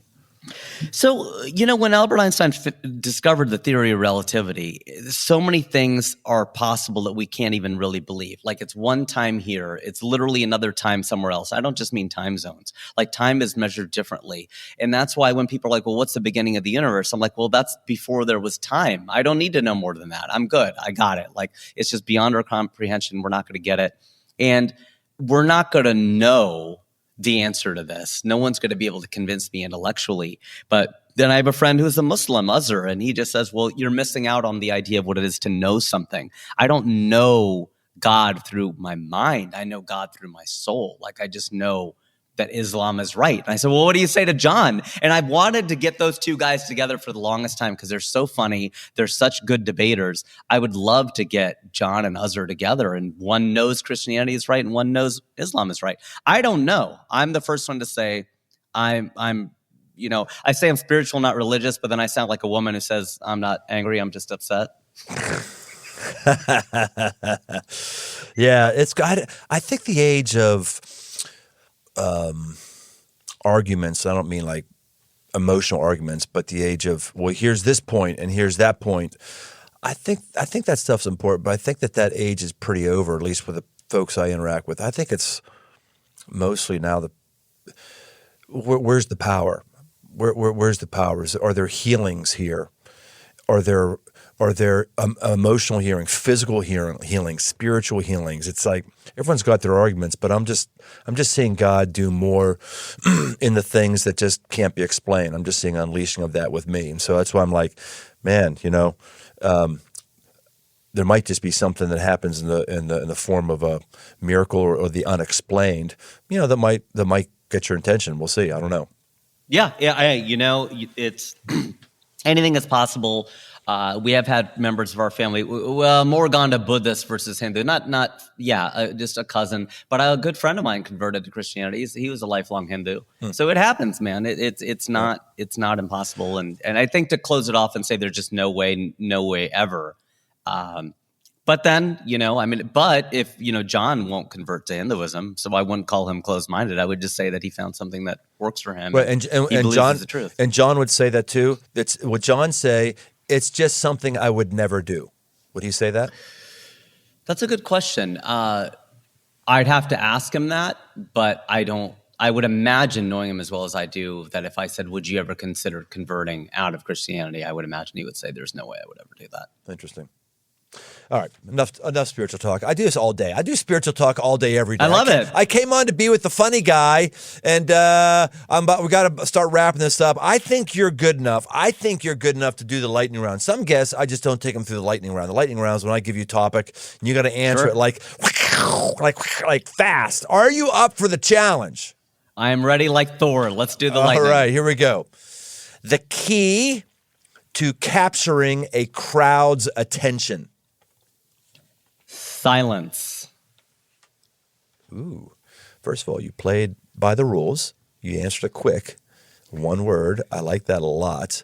So, when Albert Einstein discovered the theory of relativity, so many things are possible that we can't even really believe. Like it's one time here, it's literally another time somewhere else. I don't just mean time zones. Like time is measured differently. And that's why when people are like, well, what's the beginning of the universe? I'm like, well, that's before there was time. I don't need to know more than that. I'm good. I got it. Like it's just beyond our comprehension. We're not going to get it. And we're not going to know the answer to this. No one's going to be able to convince me intellectually. But then I have a friend who's a Muslim, Azhar, and he just says, well, you're missing out on the idea of what it is to know something. I don't know God through my mind. I know God through my soul. Like I just know that Islam is right. And I said, well, what do you say to John? And I've wanted to get those two guys together for the longest time because they're so funny. They're such good debaters. I would love to get John and Azhar together, and one knows Christianity is right and one knows Islam is right. I don't know. I'm the first one to say I say I'm spiritual, not religious, but then I sound like a woman who says I'm not angry, I'm just upset. Yeah, I think the age of arguments, I don't mean like emotional arguments, but the age of, well, here's this point and here's that point. I think that stuff's important, but I think that age is pretty over, at least with the folks I interact with. I think it's mostly now where's the power? Where's the power? Are there healings here? Are there Are there emotional healing, physical healing, spiritual healings? It's like everyone's got their arguments, but I'm just seeing God do more in the things that just can't be explained. I'm just seeing unleashing of that with me, and so that's why I'm like, man, there might just be something that happens in the form of a miracle or the unexplained, that might get your attention. We'll see. I don't know. Yeah. It's anything is possible. We have had members of our family, more gone to Buddhist versus Hindu, just a cousin, but a good friend of mine converted to Christianity. He was a lifelong Hindu. So it happens, man. It's not impossible. And I think to close it off and say there's just no way ever. But then, but if, John won't convert to Hinduism, so I wouldn't call him closed-minded. I would just say that he found something that works for him. Right. And John, is the truth. And John would say that too. Would John say, it's just something I would never do? Would he say that? That's a good question. I'd have to ask him that, but I would imagine, knowing him as well as I do, that if I said, would you ever consider converting out of Christianity, I would imagine he would say, there's no way I would ever do that. Interesting. All right, enough spiritual talk. I do this all day. I do spiritual talk all day, every day. I love it. I came on to be with the funny guy, and we got to start wrapping this up. I think you're good enough. To do the lightning round. Some guests, I just don't take them through the lightning round. The lightning round is when I give you a topic, and you got to answer it like fast. Are you up for the challenge? I am ready like Thor. Let's do the lightning. All right, here we go. The key to capturing a crowd's attention. Silence. Ooh. First of all, you played by the rules. You answered it quick. One word. I like that a lot.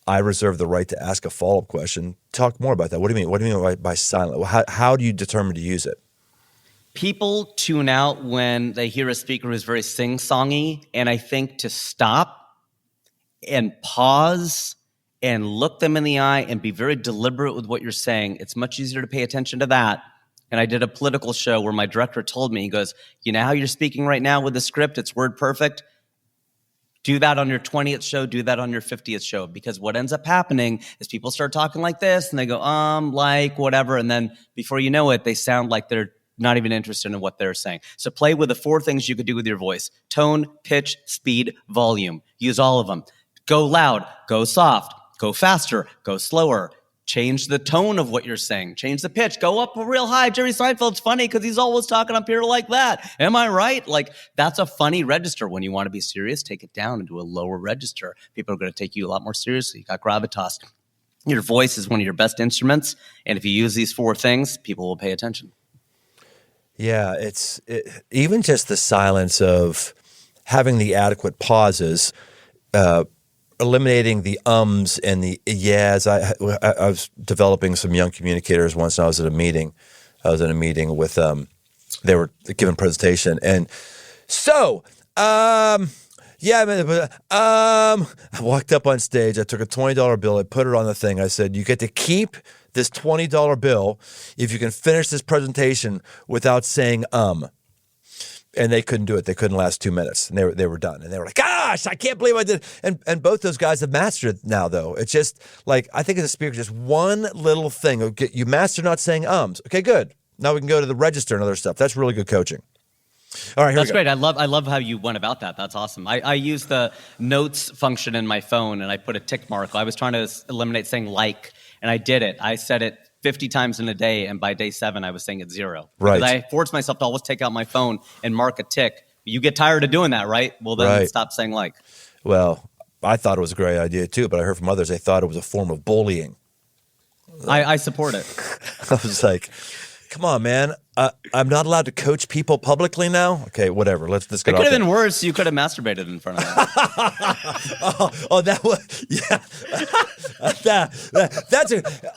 I reserve the right to ask a follow-up question. Talk more about that. What do you mean? What do you mean by silent? How do you determine to use it? People tune out when they hear a speaker who's very sing-songy, and I think to stop and pause and look them in the eye and be very deliberate with what you're saying, it's much easier to pay attention to that. And I did a political show where my director told me, he goes, you know how you're speaking right now with the script? It's word perfect. Do that on your 20th show. Do that on your 50th show. Because what ends up happening is people start talking like this and they go, like, whatever. And then before you know it, they sound like they're not even interested in what they're saying. So play with the 4 things you could do with your voice: tone, pitch, speed, volume. Use all of them. Go loud, go soft, go faster, go slower. Change the tone of what you're saying. Change the pitch. Go up real high. Jerry Seinfeld's funny because he's always talking up here like that. Am I right? Like, that's a funny register. When you want to be serious, take it down and do a lower register. People are going to take you a lot more seriously. You got gravitas. Your voice is one of your best instruments. And if you use these 4 things, people will pay attention. Yeah, even just the silence of having the adequate pauses, eliminating the ums and the yeahs. I was developing some young communicators once, and I was at a meeting. With they were giving a presentation, and so I walked up on stage. I took a $20 bill. I put it on the thing. I said, "You get to keep this $20 bill if you can finish this presentation without saying." And they couldn't do it. They couldn't last 2 minutes, and they were done. And they were like, "Gosh, I can't believe I did." And both those guys have mastered it now, though. It's just like, I think as a speaker, just one little thing. Okay, you master not saying ums. Okay, good. Now we can go to the register and other stuff. That's really good coaching. All right, here That's we go. great. I love how you went about that. That's awesome. I use the notes function in my phone, and I put a tick mark. I was trying to eliminate saying like, and I did it. I said it 50 times in a day, and by day 7, I was saying it 0. Right. Because I forced myself to always take out my phone and mark a tick. You get tired of doing that, right? Well, then stop saying like. Well, I thought it was a great idea too, but I heard from others they thought it was a form of bullying. I support it. I was like, come on, man. I'm not allowed to coach people publicly now? Okay, whatever. Let's get off. It could have been worse. You could have masturbated in front of them. That was, yeah.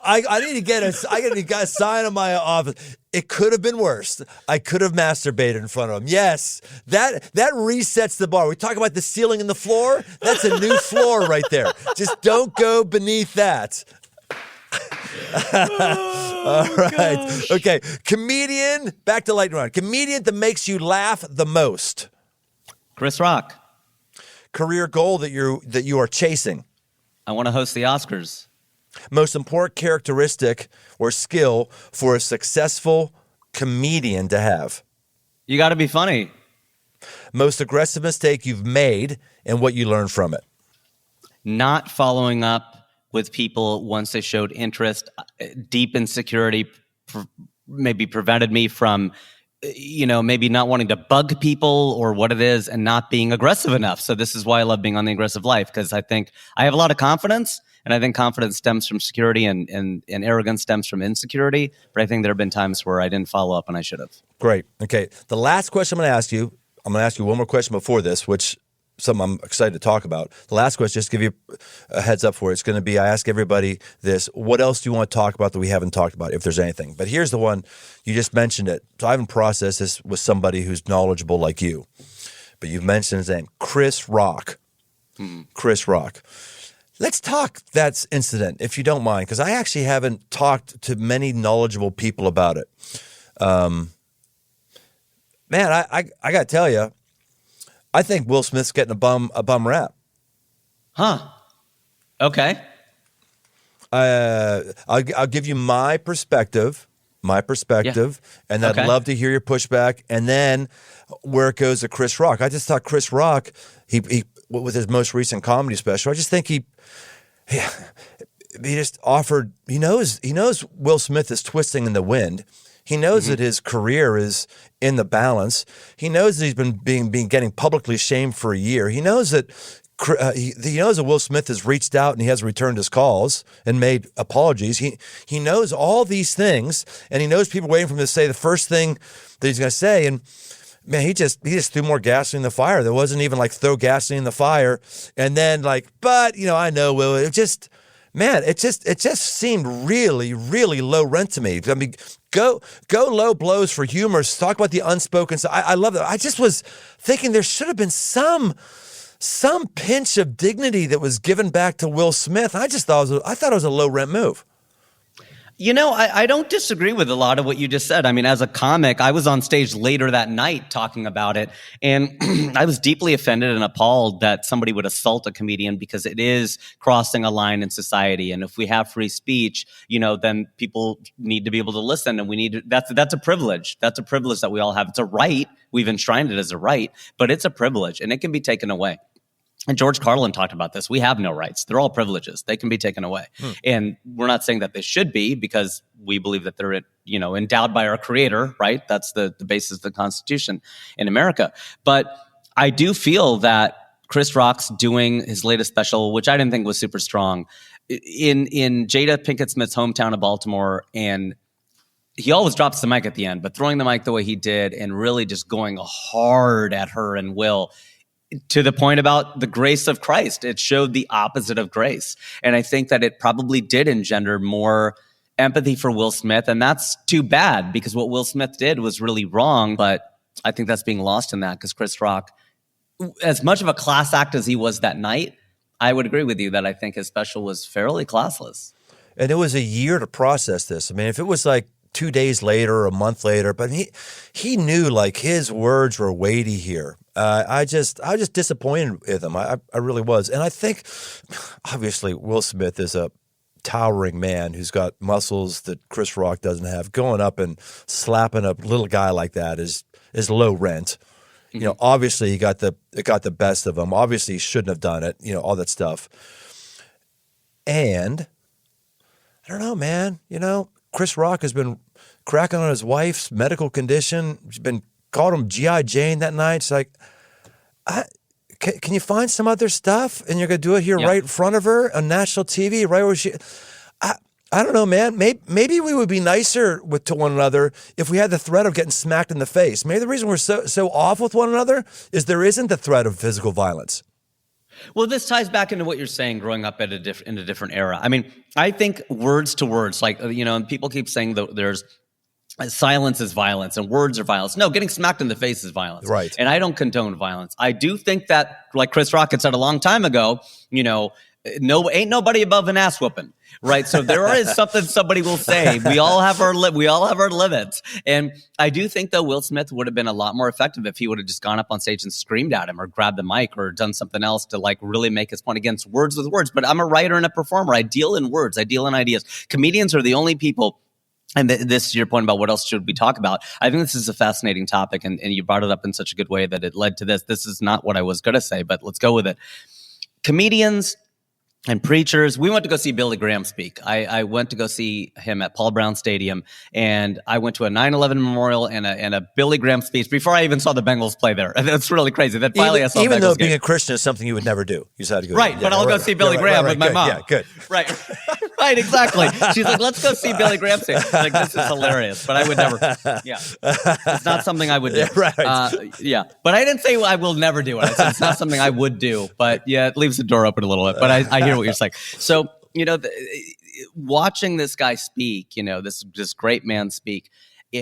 I need to get a sign in my office. It could have been worse. I could have masturbated in front of them. Yes, that resets the bar. We talk about the ceiling and the floor. That's a new floor right there. Just don't go beneath that. All right. Gosh. Okay. Comedian, back to lightning round. Comedian that makes you laugh the most. Chris Rock. Career goal that you are chasing. I want to host the Oscars. Most important characteristic or skill for a successful comedian to have. You got to be funny. Most aggressive mistake you've made and what you learned from it. Not following up with people once they showed interest. Deep insecurity maybe prevented me from, maybe not wanting to bug people or what it is and not being aggressive enough. So this is why I love being on The Aggressive Life, because I think I have a lot of confidence, and I think confidence stems from security and arrogance stems from insecurity. But I think there have been times where I didn't follow up and I should have. Great. Okay. The last question I'm going to ask you one more question before this, which something I'm excited to talk about. The last question, just to give you a heads up for it, it's going to be, I ask everybody this, what else do you want to talk about that we haven't talked about, if there's anything? But here's the one, you just mentioned it. So I haven't processed this with somebody who's knowledgeable like you. But you've mentioned his name, Chris Rock. Chris Rock. Let's talk that incident, if you don't mind, because I actually haven't talked to many knowledgeable people about it. Man, I got to tell you, I think Will Smith's getting a bum rap. Huh. Okay. I'll give you my perspective, and I'd love to hear your pushback, and then where it goes to Chris Rock. I just thought Chris Rock, he with his most recent comedy special, I just think he just offered. He knows Will Smith is twisting in the wind. He knows that his career is in the balance. He knows that he's been getting publicly shamed for a year. He knows that he knows that Will Smith has reached out and he has returned his calls and made apologies. He knows all these things, and he knows people waiting for him to say the first thing that he's going to say. And man, he just threw more gasoline in the fire. There wasn't even like throw gasoline in the fire, and then but I know Will. It just seemed really, really low rent to me. I mean, go low blows for humor. Talk about the unspoken side. I love that. I just was thinking there should have been some pinch of dignity that was given back to Will Smith. I thought it was a low rent move. I don't disagree with a lot of what you just said. I mean, as a comic, I was on stage later that night talking about it, and I was deeply offended and appalled that somebody would assault a comedian, because it is crossing a line in society. And if we have free speech, then people need to be able to listen, and that's a privilege. That's a privilege that we all have. It's a right. We've enshrined it as a right, but it's a privilege, and it can be taken away. And George Carlin talked about this. We have no rights. They're all privileges. They can be taken away. And we're not saying that they should be, because we believe that they're, endowed by our creator, right? That's the basis of the Constitution in America. But I do feel that Chris Rock's doing his latest special, which I didn't think was super strong, in Jada Pinkett Smith's hometown of Baltimore. And he always drops the mic at the end, but throwing the mic the way he did and really just going hard at her and Will, to the point about the grace of Christ. It showed the opposite of grace. And I think that it probably did engender more empathy for Will Smith. And that's too bad, because what Will Smith did was really wrong. But I think that's being lost in that, because Chris Rock, as much of a class act as he was that night, I would agree with you that I think his special was fairly classless. And it was a year to process this. I mean, if it was like 2 days later or a month later, but he knew his words were weighty here. I was disappointed with him. I really was. And I think, obviously, Will Smith is a towering man who's got muscles that Chris Rock doesn't have. Going up and slapping a little guy like that is low rent. Obviously, he got the best of him. Obviously, he shouldn't have done it. All that stuff. And I don't know, man. Chris Rock has been cracking on his wife's medical condition. She's been called him G.I. Jane that night. It's like, can you find some other stuff? And you're going to do it here right in front of her on national TV, right where she... I don't know, man. Maybe we would be nicer to one another if we had the threat of getting smacked in the face. Maybe the reason we're so off with one another is there isn't the threat of physical violence. Well, this ties back into what you're saying, growing up in a different era. I mean, I think words to words, and people keep saying that there's silence is violence and words are violence. No, getting smacked in the face is violence. Right. And I don't condone violence. I do think that, like Chris Rock had said a long time ago, ain't nobody above an ass whooping, right? So there is something somebody will say. We all have our limits. And I do think, though, Will Smith would have been a lot more effective if he would have just gone up on stage and screamed at him or grabbed the mic or done something else to like really make his point against words with words. But I'm a writer and a performer. I deal in words. I deal in ideas. Comedians are the only people. And this is your point about what else should we talk about. I think this is a fascinating topic, and you brought it up in such a good way that it led to this. This is not what I was going to say, but let's go with it. Comedians and preachers. We went to go see Billy Graham speak. I went to go see him at Paul Brown Stadium, and I went to a 9/11 memorial and a Billy Graham speech before I even saw the Bengals play there. That's really crazy. That finally I saw even Bengals though game. being a Christian is something you would never do. You just had to go. Right, but I'll go see Billy Graham with my mom. Yeah, good. Right, right, exactly. She's like, let's go see Billy Graham speak. Like, this is hilarious, but I would never. Yeah, it's not something I would do. Yeah, right. Yeah, but I didn't say I will never do it. I said it's not something I would do, but yeah, it leaves the door open a little bit. But I hear what you're saying. So, watching this guy speak, this great man speak,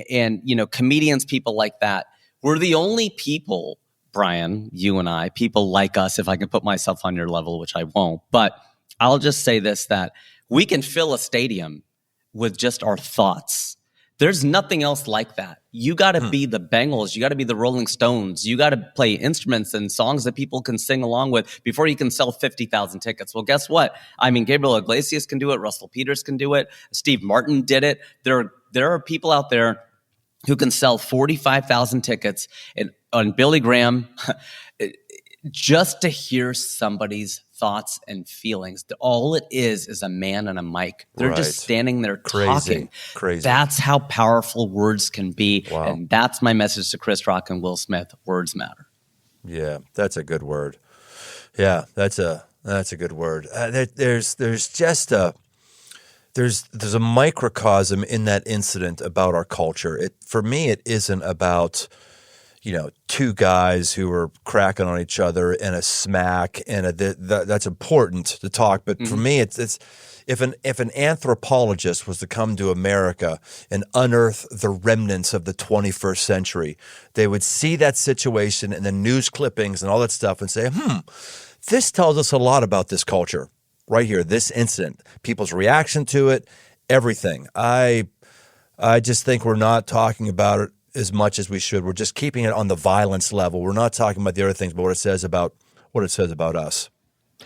and, comedians, people like that, we're the only people, Brian, you and I, people like us, if I can put myself on your level, which I won't, but I'll just say this, that we can fill a stadium with just our thoughts. There's nothing else like that. You got to be the Bengals. You got to be the Rolling Stones. You got to play instruments and songs that people can sing along with before you can sell 50,000 tickets. Well, guess what? I mean, Gabriel Iglesias can do it. Russell Peters can do it. Steve Martin did it. There are people out there who can sell 45,000 tickets on Billy Graham just to hear somebody's thoughts and feelings. All it is a man and a mic. They're just standing there talking. Crazy. That's how powerful words can be. Wow. And that's my message to Chris Rock and Will Smith. Words matter. Yeah, that's a good word. Yeah, that's a good word. There's just there's a microcosm in that incident about our culture. For me, it isn't about two guys who were cracking on each other and a smack, and that's important to talk. But for me, it's if an anthropologist was to come to America and unearth the remnants of the 21st century, they would see that situation and the news clippings and all that stuff and say, this tells us a lot about this culture right here, this incident, people's reaction to it, everything. I just think we're not talking about it as much as we should. We're just keeping it on the violence level. We're not talking about the other things, but what it says about us.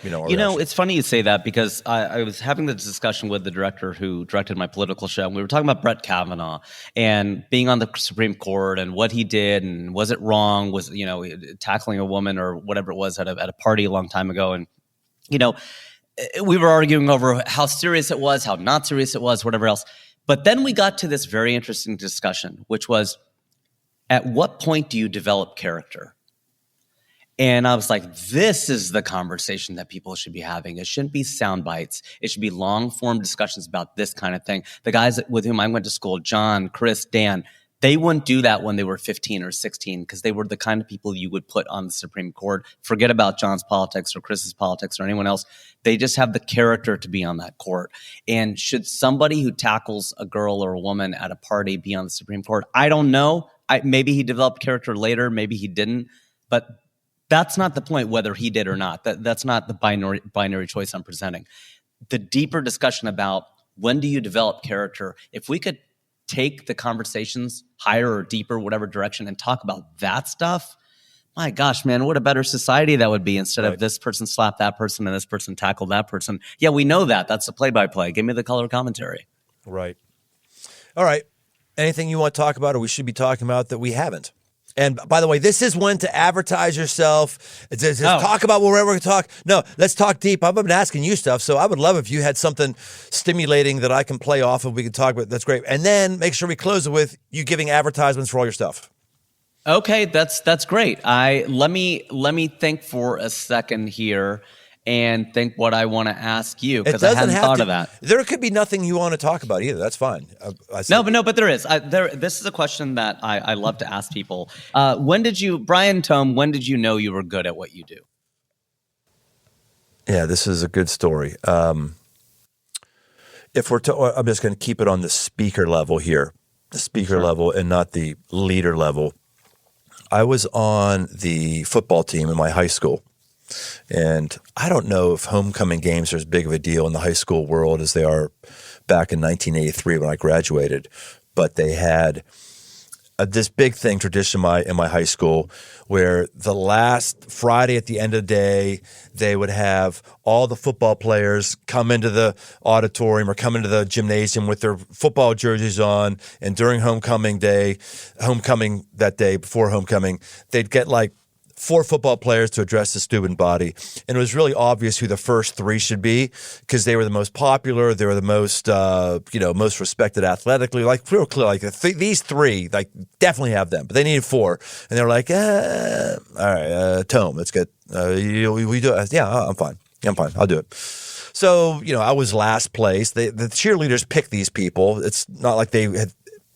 It's funny you say that, because I was having this discussion with the director who directed my political show, and we were talking about Brett Kavanaugh and being on the Supreme Court and what he did, and was it wrong? Was tackling a woman or whatever it was at a party a long time ago, and we were arguing over how serious it was, how not serious it was, whatever else. But then we got to this very interesting discussion, which was, at what point do you develop character? And I was like, this is the conversation that people should be having. It shouldn't be sound bites. It should be long-form discussions about this kind of thing. The guys with whom I went to school, John, Chris, Dan, they wouldn't do that when they were 15 or 16, because they were the kind of people you would put on the Supreme Court. Forget about John's politics or Chris's politics or anyone else. They just have the character to be on that court. And should somebody who tackles a girl or a woman at a party be on the Supreme Court? I don't know. Maybe he developed character later. Maybe he didn't. But that's not the point, whether he did or not. That's not the binary choice I'm presenting. The deeper discussion about when do you develop character, if we could take the conversations higher or deeper, whatever direction, and talk about that stuff, my gosh, man, what a better society that would be, instead of this person slapped that person and this person tackled that person. Yeah, we know that. That's the play-by-play. Give me the color commentary. Right. All right. Anything you want to talk about or we should be talking about that we haven't? And by the way, this is when to advertise yourself. Talk about whatever we're going to talk. No, let's talk deep. I've been asking you stuff, so I would love if you had something stimulating that I can play off of. We can talk about. That's great. And then make sure we close it with you giving advertisements for all your stuff. Okay, that's great. Let me think for a second here and think what I want to ask you, because I hadn't thought of that. There could be nothing you want to talk about either. That's fine. But there is. This is a question that I love to ask people. Brian Tome, when did you know you were good at what you do? Yeah, this is a good story. I'm just going to keep it on the speaker level here, level and not the leader level. I was on the football team in my high school. And I don't know if homecoming games are as big of a deal in the high school world as they are back in 1983 when I graduated. But they had this big thing, tradition in my high school, where the last Friday at the end of the day, they would have all the football players come into the auditorium or come into the gymnasium with their football jerseys on. And during homecoming that day, before homecoming, they'd get like 4 football players to address the student body. And it was really obvious who the first 3 should be because they were the most popular. They were the most, most respected athletically. Like, real clear, like these 3, like, definitely have them. But they needed 4. And they were like, all right, Tome, let's get, we do it. Yeah, I'm fine. I'll do it. So, I was last place. The cheerleaders picked these people. It's not like they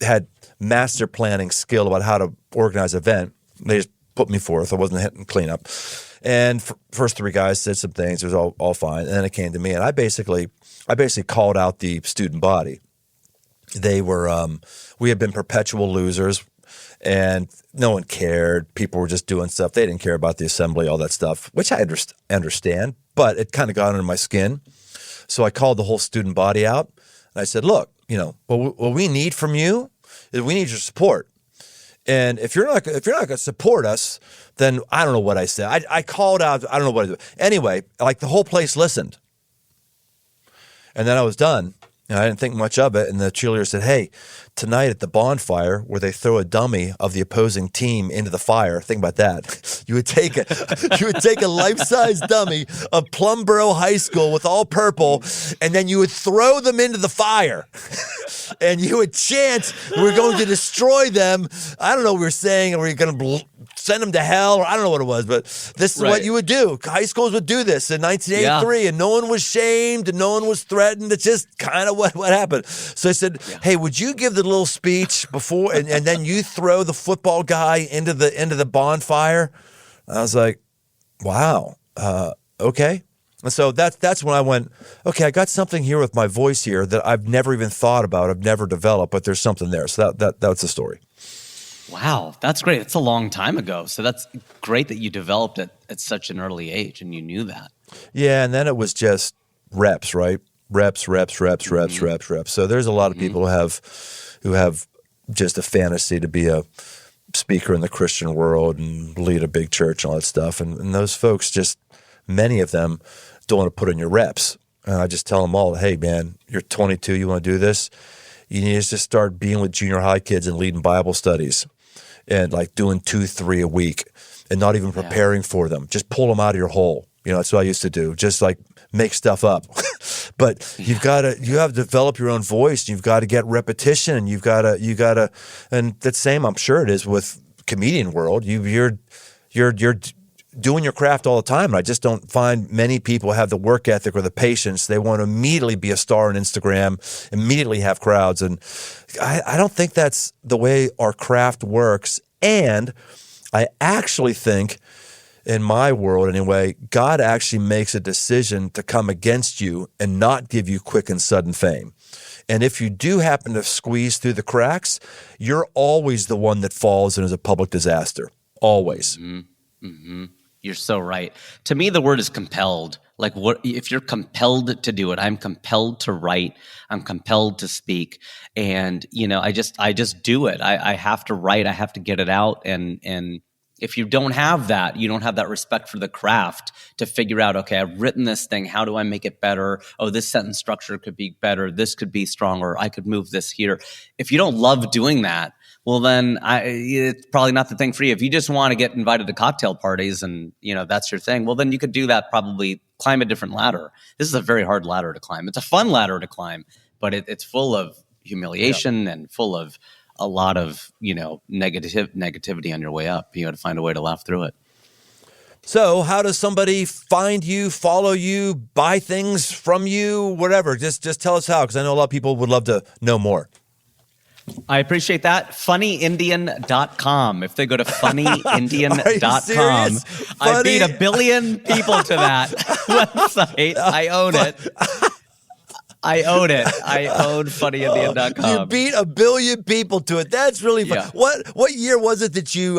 had master planning skill about how to organize an event. They just put me forth. I wasn't hitting cleanup. And first 3 guys said some things. It was all fine. And then it came to me, and I basically called out the student body. They were we had been perpetual losers, and no one cared. People were just doing stuff. They didn't care about the assembly, all that stuff, which I understand, but it kind of got under my skin. So I called the whole student body out, and I said, look, what we need from you is we need your support. And if you're not going to support us, then I don't know what I said. I called out. I don't know what I did. Anyway, like the whole place listened. And then I was done. And I didn't think much of it. And the cheerleader said, hey, tonight at the bonfire where they throw a dummy of the opposing team into the fire, think about that. You would take a life-size dummy of Plumboro High School with all purple, and then you would throw them into the fire. And you would chant, we're going to destroy them. I don't know what we were saying. Are we going to send them to hell? Or I don't know what it was, but this is what you would do. High schools would do this in 1983, and no one was shamed and no one was threatened. It's just kind of what happened. So I said, hey, would you give the little speech before, and then you throw the football guy into the bonfire? I was like, wow, okay. And so that's when I went, okay, I got something here with my voice here that I've never even thought about, I've never developed, but there's something there. So that's the story. Wow, that's great. That's a long time ago. So that's great that you developed it at such an early age and you knew that. Yeah, and then it was just reps, right? Reps. So there's a lot of people who have just a fantasy to be a speaker in the Christian world and lead a big church and all that stuff. And those folks just, many of them don't want to put in your reps. And I just tell them all, hey, man, you're 22, you want to do this? You need to just start being with junior high kids and leading Bible studies and like doing 2-3 a week and not even preparing for them. Just pull them out of your hole. That's what I used to do. Just like make stuff up. But you have to develop your own voice. You've got to get repetition, and you've got to, and that's same, I'm sure it is with comedian world. You're doing your craft all the time. And I just don't find many people have the work ethic or the patience. They want to immediately be a star on Instagram, immediately have crowds. And I don't think that's the way our craft works. And I actually think, in my world anyway, God actually makes a decision to come against you and not give you quick and sudden fame. And if you do happen to squeeze through the cracks, you're always the one that falls and is a public disaster. Always. Mm-hmm. Mm-hmm. You're so right. To me, the word is compelled. Like, what if you're compelled to do it? I'm compelled to write. I'm compelled to speak. And, I just do it. I have to write. I have to get it out. And if you don't have that, you don't have that respect for the craft to figure out, okay, I've written this thing. How do I make it better? Oh, this sentence structure could be better. This could be stronger. I could move this here. If you don't love doing that, well, then it's probably not the thing for you. If you just want to get invited to cocktail parties and, that's your thing, well, then you could do that, probably climb a different ladder. This is a very hard ladder to climb. It's a fun ladder to climb, but it's full of humiliation and full of a lot of, negativity on your way up. You got to find a way to laugh through it. So how does somebody find you, follow you, buy things from you, whatever? Just tell us how, because I know a lot of people would love to know more. I appreciate that. Funnyindian.com. If they go to funnyindian.com, I beat 1 billion people to that website. I own it. I own funnyindian.com. You beat 1 billion people to it. That's really fun. Yeah. What year was it that you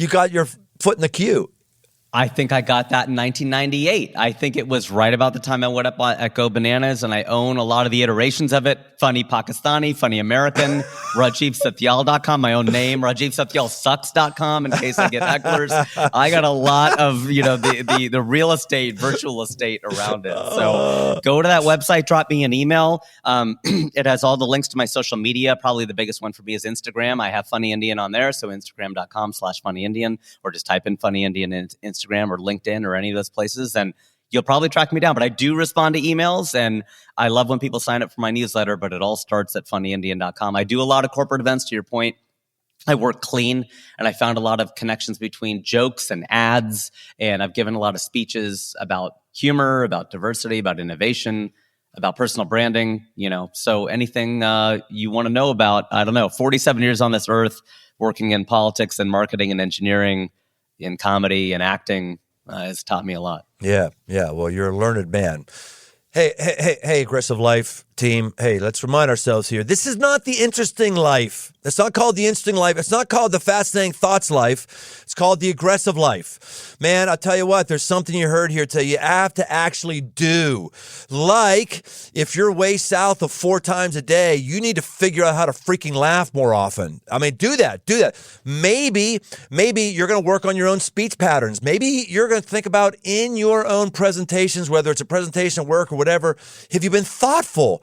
got your foot in the queue? I think I got that in 1998. I think it was right about the time I went up at Go Bananas, and I own a lot of the iterations of it. Funny Pakistani, Funny American, RajivSatyal.com, my own name, RajivSatyalSucks.com in case I get hecklers. I got a lot of, the real estate, virtual estate around it. So go to that website, drop me an email. It has all the links to my social media. Probably the biggest one for me is Instagram. I have Funny Indian on there, so Instagram.com/FunnyIndian, or just type in Funny Indian in Instagram or LinkedIn or any of those places, and you'll probably track me down. But I do respond to emails, and I love when people sign up for my newsletter, but it all starts at funnyindian.com. I do a lot of corporate events, to your point. I work clean, and I found a lot of connections between jokes and ads, and I've given a lot of speeches about humor, about diversity, about innovation, about personal branding, So anything you want to know about, 47 years on this earth, working in politics and marketing and engineering, in comedy and acting, has taught me a lot. Yeah. Well, you're a learned man. Hey, Aggressive Life team. Hey, let's remind ourselves here. This is not the interesting life. It's not called the interesting life. It's not called the fascinating thoughts life. It's called the aggressive life. Man, I'll tell you what, there's something you heard here today you have to actually do. Like, if you're way south of 4 times a day, you need to figure out how to freaking laugh more often. I mean, do that. Maybe you're going to work on your own speech patterns. Maybe you're going to think about in your own presentations, whether it's a presentation at work or whatever, have you been thoughtful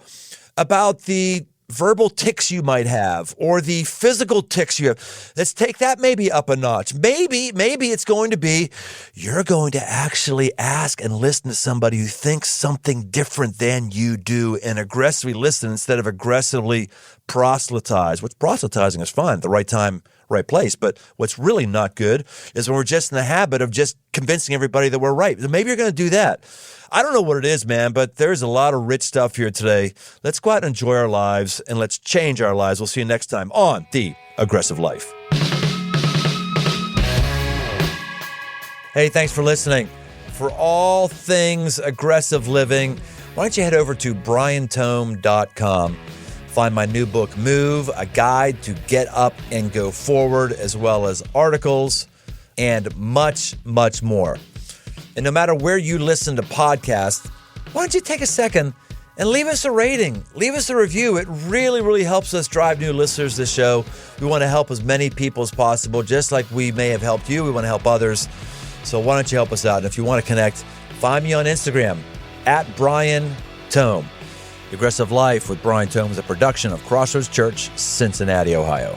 about the verbal tics you might have or the physical tics you have? Let's take that maybe up a notch. Maybe it's going to be you're going to actually ask and listen to somebody who thinks something different than you do and aggressively listen instead of aggressively proselytize. Which proselytizing is fine at the right time, right place. But what's really not good is when we're just in the habit of just convincing everybody that we're right. Maybe you're going to do that. I don't know what it is, man, but there's a lot of rich stuff here today. Let's go out and enjoy our lives, and let's change our lives. We'll see you next time on The Aggressive Life. Hey, thanks for listening. For all things aggressive living, why don't you head over to briantome.com. Find my new book, Move, a guide to get up and go forward, as well as articles and much, much more. And no matter where you listen to podcasts, why don't you take a second and leave us a rating, leave us a review. It really, really helps us drive new listeners to the show. We want to help as many people as possible, just like we may have helped you. We want to help others. So why don't you help us out? And if you want to connect, find me on Instagram, @BrianTome. The Aggressive Life with Brian Tome is a production of Crossroads Church, Cincinnati, Ohio.